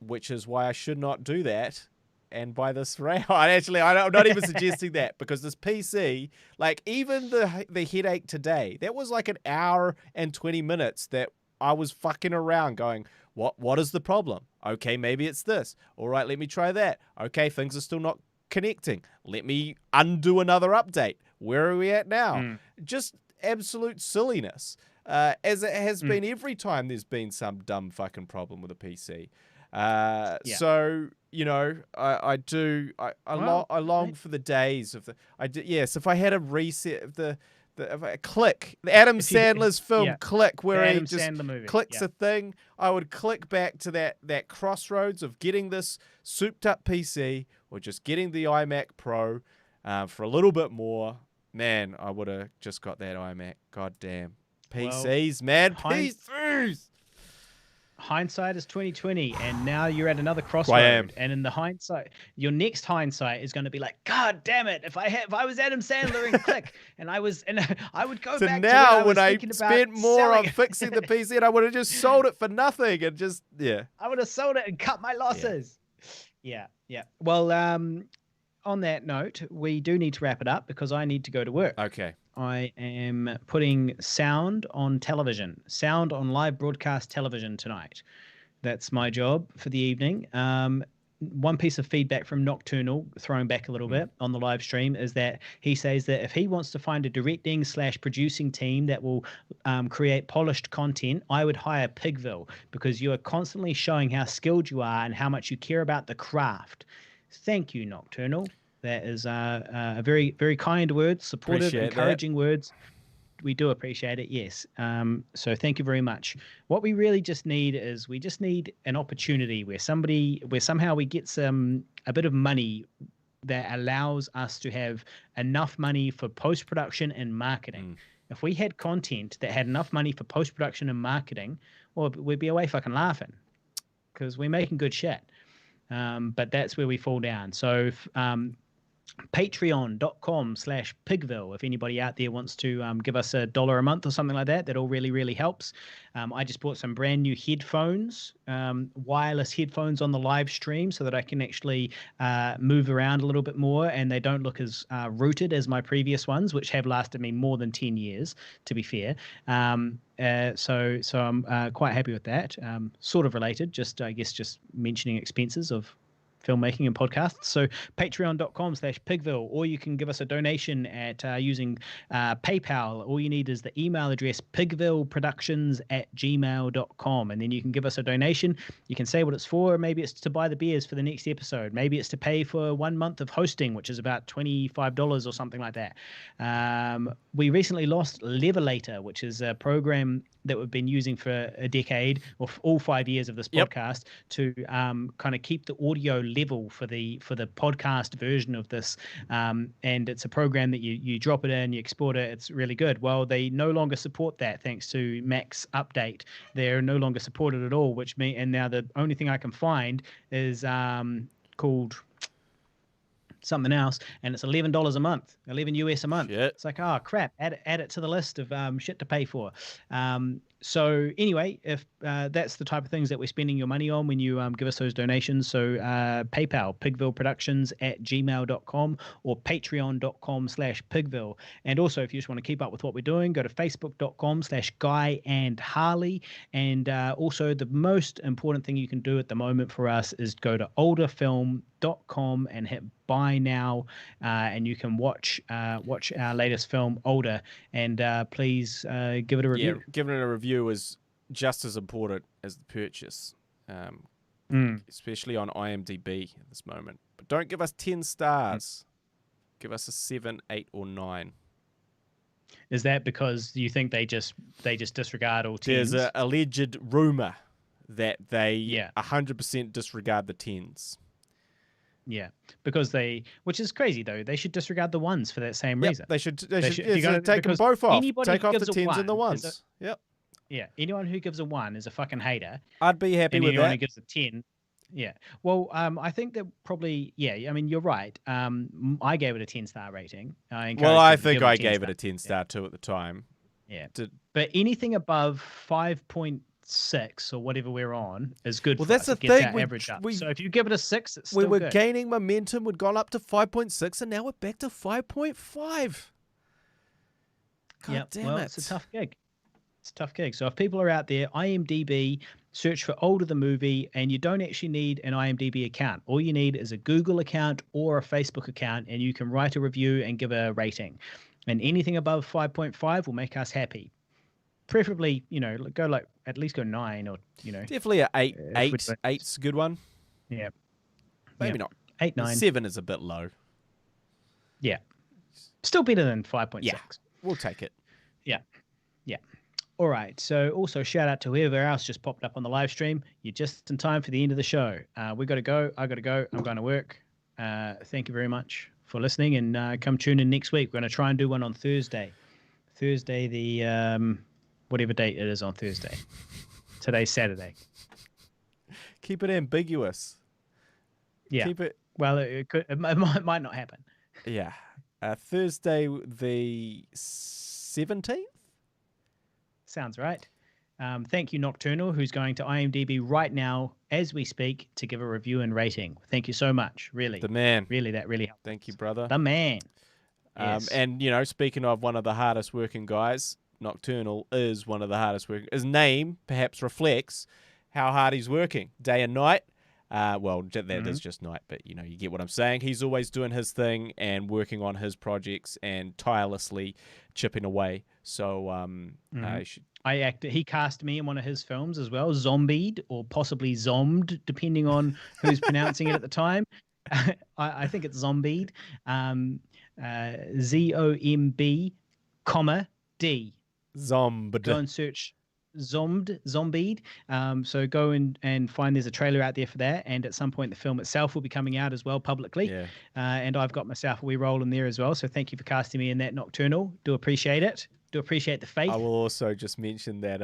[SPEAKER 2] Which is why I should not do that and buy this RAM. I'm not even suggesting that, because this PC, like, even the headache today, that was like an hour and 20 minutes that I was fucking around going, what is the problem? Okay, maybe it's this. All right, let me try that. Okay, things are still not connecting. Let me undo another update. Where are we at now? Just absolute silliness. As it has been every time there's been some dumb fucking problem with a PC. So, I long for the days of if I had a reset of the Click, Adam Sandler's film Click, where he just clicks a thing, I would click back to that crossroads of getting this souped up PC or just getting the iMac Pro for a little bit more. Man, I would have just got that iMac. God damn. PCs, man. PCs!
[SPEAKER 1] Hindsight is 2020, and now you're at another crossroad. And in the hindsight, your next hindsight is going to be like, God damn it! If I was Adam Sandler in Click, and I would go back
[SPEAKER 2] now
[SPEAKER 1] to when I
[SPEAKER 2] spent more on fixing the PC, and I would have just sold it for nothing, and just I
[SPEAKER 1] would have sold it and cut my losses. Yeah. Well, on that note, we do need to wrap it up because I need to go to work.
[SPEAKER 2] Okay.
[SPEAKER 1] I am putting sound on television, sound on live broadcast television tonight. That's my job for the evening. One piece of feedback from Nocturnal, throwing back a little bit on the live stream, is that he says that if he wants to find a directing/producing team that will create polished content, I would hire Pigville, because you are constantly showing how skilled you are and how much you care about the craft. Thank you, Nocturnal. That is a very, very kind words, supportive, encouraging words. We do appreciate it, yes. So thank you very much. What we really just need is an opportunity where somehow we get a bit of money that allows us to have enough money for post-production and marketing. If we had content that had enough money for post-production and marketing, well, we'd be away fucking laughing, because we're making good shit. But that's where we fall down. So Patreon.com/Pigville. If anybody out there wants to give us $1 a month or something like that, that all really, really helps. I just bought some brand new headphones, wireless headphones on the live stream so that I can actually move around a little bit more, and they don't look as rooted as my previous ones, which have lasted me more than 10 years, to be fair. So I'm quite happy with that. Sort of related, just mentioning expenses of filmmaking and podcasts. So patreon.com/Pigville, or you can give us a donation at using PayPal. All you need is the email address pigvilleproductions@gmail.com, and then you can give us a donation. You can say what it's for. Maybe it's to buy the beers for the next episode. Maybe it's to pay for 1 month of hosting, which is about $25 or something like that. We recently lost Levelator, which is a program that we've been using for a decade, or all 5 years of this podcast, to kind of keep the audio level for the podcast version of this. And it's a program that you drop it in, you export it. It's really good. Well, they no longer support that thanks to Mac's update. They're no longer supported at all, and now the only thing I can find is called something else, and it's $11 a month, $11 a month. Shit. It's like, oh crap, add it to the list of shit to pay for. So anyway, if that's the type of things that we're spending your money on when you give us those donations, so PayPal, pigvilleproductions@gmail.com, or patreon.com/Pigville. And also, if you just want to keep up with what we're doing, go to facebook.com/GuyandHarley. And also, the most important thing you can do at the moment for us is go to olderfilm.com and hit buy now, and you can watch our latest film, Older, and please give it a review.
[SPEAKER 2] Yeah, giving it a review is just as important as the purchase, especially on IMDb at this moment. But don't give us 10 stars. Give us a 7, 8, or 9.
[SPEAKER 1] Is that because you think they just disregard all 10s?
[SPEAKER 2] There's an alleged rumor that they 100% disregard the 10s.
[SPEAKER 1] Yeah, because which is crazy though. They should disregard the 1s for that same reason.
[SPEAKER 2] They should take them both off. Take off the 10s and the 1s.
[SPEAKER 1] Yeah, anyone who gives a 1 is a fucking hater.
[SPEAKER 2] I'd be happy with that.
[SPEAKER 1] Anyone who gives a 10, well, I think that probably, I mean, you're right. I gave it a 10-star rating.
[SPEAKER 2] I think I gave it a 10-star too at the time.
[SPEAKER 1] Yeah, but anything above 5.6 or whatever we're on is good. Well, that's the thing. Average up. So if you give it a 6, it's still good.
[SPEAKER 2] We were gaining momentum. We'd gone up to 5.6, and now we're back to 5.5. God damn it!
[SPEAKER 1] It's a tough gig. It's a tough gig. So if people are out there, IMDb, search for Older the Movie, and you don't actually need an IMDb account. All you need is a Google account or a Facebook account, and you can write a review and give a rating. And anything above 5.5 will make us happy. Preferably, go at least go 9, or
[SPEAKER 2] definitely a 8. 8's a good one.
[SPEAKER 1] Yeah,
[SPEAKER 2] maybe not
[SPEAKER 1] 8, 9.
[SPEAKER 2] 7 is a bit low.
[SPEAKER 1] Yeah, still better than 5.6.
[SPEAKER 2] Yeah, we'll take it.
[SPEAKER 1] Yeah. All right. So also shout out to whoever else just popped up on the live stream. You're just in time for the end of the show. We got to go. I got to go. I'm going to work. Thank you very much for listening, and come tune in next week. We're going to try and do one on Thursday. The whatever date it is on Thursday. Today's Saturday.
[SPEAKER 2] Keep it ambiguous.
[SPEAKER 1] Yeah.
[SPEAKER 2] Keep it.
[SPEAKER 1] Well, it might not happen.
[SPEAKER 2] Yeah. Thursday the 17th.
[SPEAKER 1] Sounds right. Thank you, Nocturnal, who's going to IMDb right now as we speak to give a review and rating. Thank you so much. Really.
[SPEAKER 2] The man.
[SPEAKER 1] Really, that really helped.
[SPEAKER 2] Thank you, brother.
[SPEAKER 1] The man. Yes.
[SPEAKER 2] And, speaking of one of the hardest working guys, Nocturnal is one of the hardest working. His name perhaps reflects how hard he's working day and night. That is just night, but you get what I'm saying. He's always doing his thing and working on his projects and tirelessly chipping away. So
[SPEAKER 1] he cast me in one of his films as well, Zombied or possibly Zombed, depending on who's pronouncing it at the time. I think it's Zombied. ZOMB, D.
[SPEAKER 2] Zombed.
[SPEAKER 1] Go and search Zombied. So go and find there's a trailer out there for that, and at some point the film itself will be coming out as well publicly.
[SPEAKER 2] Yeah.
[SPEAKER 1] And I've got myself a wee role in there as well. So thank you for casting me in that, Nocturnal. Do appreciate it. Do appreciate the faith.
[SPEAKER 2] I will also just mention that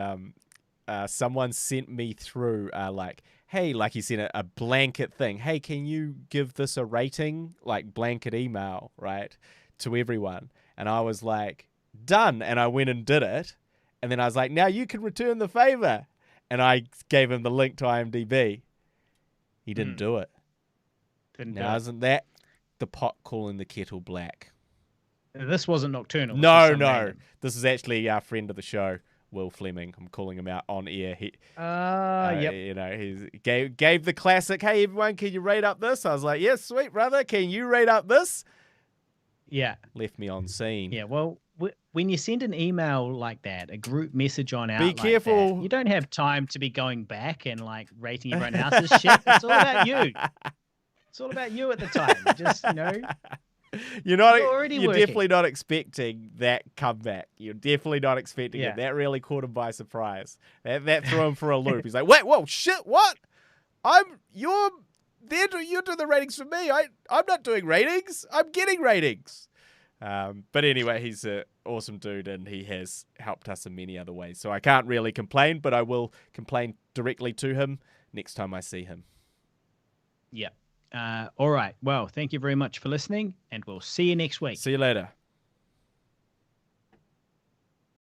[SPEAKER 2] someone sent me through hey, like he sent a blanket thing. Hey, can you give this a rating? Like blanket email, right? To everyone. And I was like, done. And I went and did it. And then I was like, now you can return the favor. And I gave him the link to IMDb. He didn't do it. Now, isn't that the pot calling the kettle black?
[SPEAKER 1] This wasn't Nocturnal.
[SPEAKER 2] No. Random. This is actually our friend of the show, Will Fleming. I'm calling him out on air.
[SPEAKER 1] Yep.
[SPEAKER 2] You know, he gave the classic, hey, everyone, can you rate up this? I was like, yes, sweet, brother. Can you rate up this?
[SPEAKER 1] Yeah.
[SPEAKER 2] Left me on scene.
[SPEAKER 1] Yeah, well, when you send an email like that, a group message on out,
[SPEAKER 2] be careful.
[SPEAKER 1] That, you don't have time to be going back and like rating everyone else's shit. It's all about you. It's all about you at the time. Just,
[SPEAKER 2] you're definitely not expecting that comeback. You're definitely not expecting it. That really caught him by surprise. That threw him for a loop. He's like, wait, whoa, shit, what? You're doing the ratings for me. I'm not doing ratings. I'm getting ratings. But anyway, he's an awesome dude, and he has helped us in many other ways. So I can't really complain, but I will complain directly to him next time I see him.
[SPEAKER 1] Yeah. All right. Well, thank you very much for listening, and we'll see you next week.
[SPEAKER 2] See you later.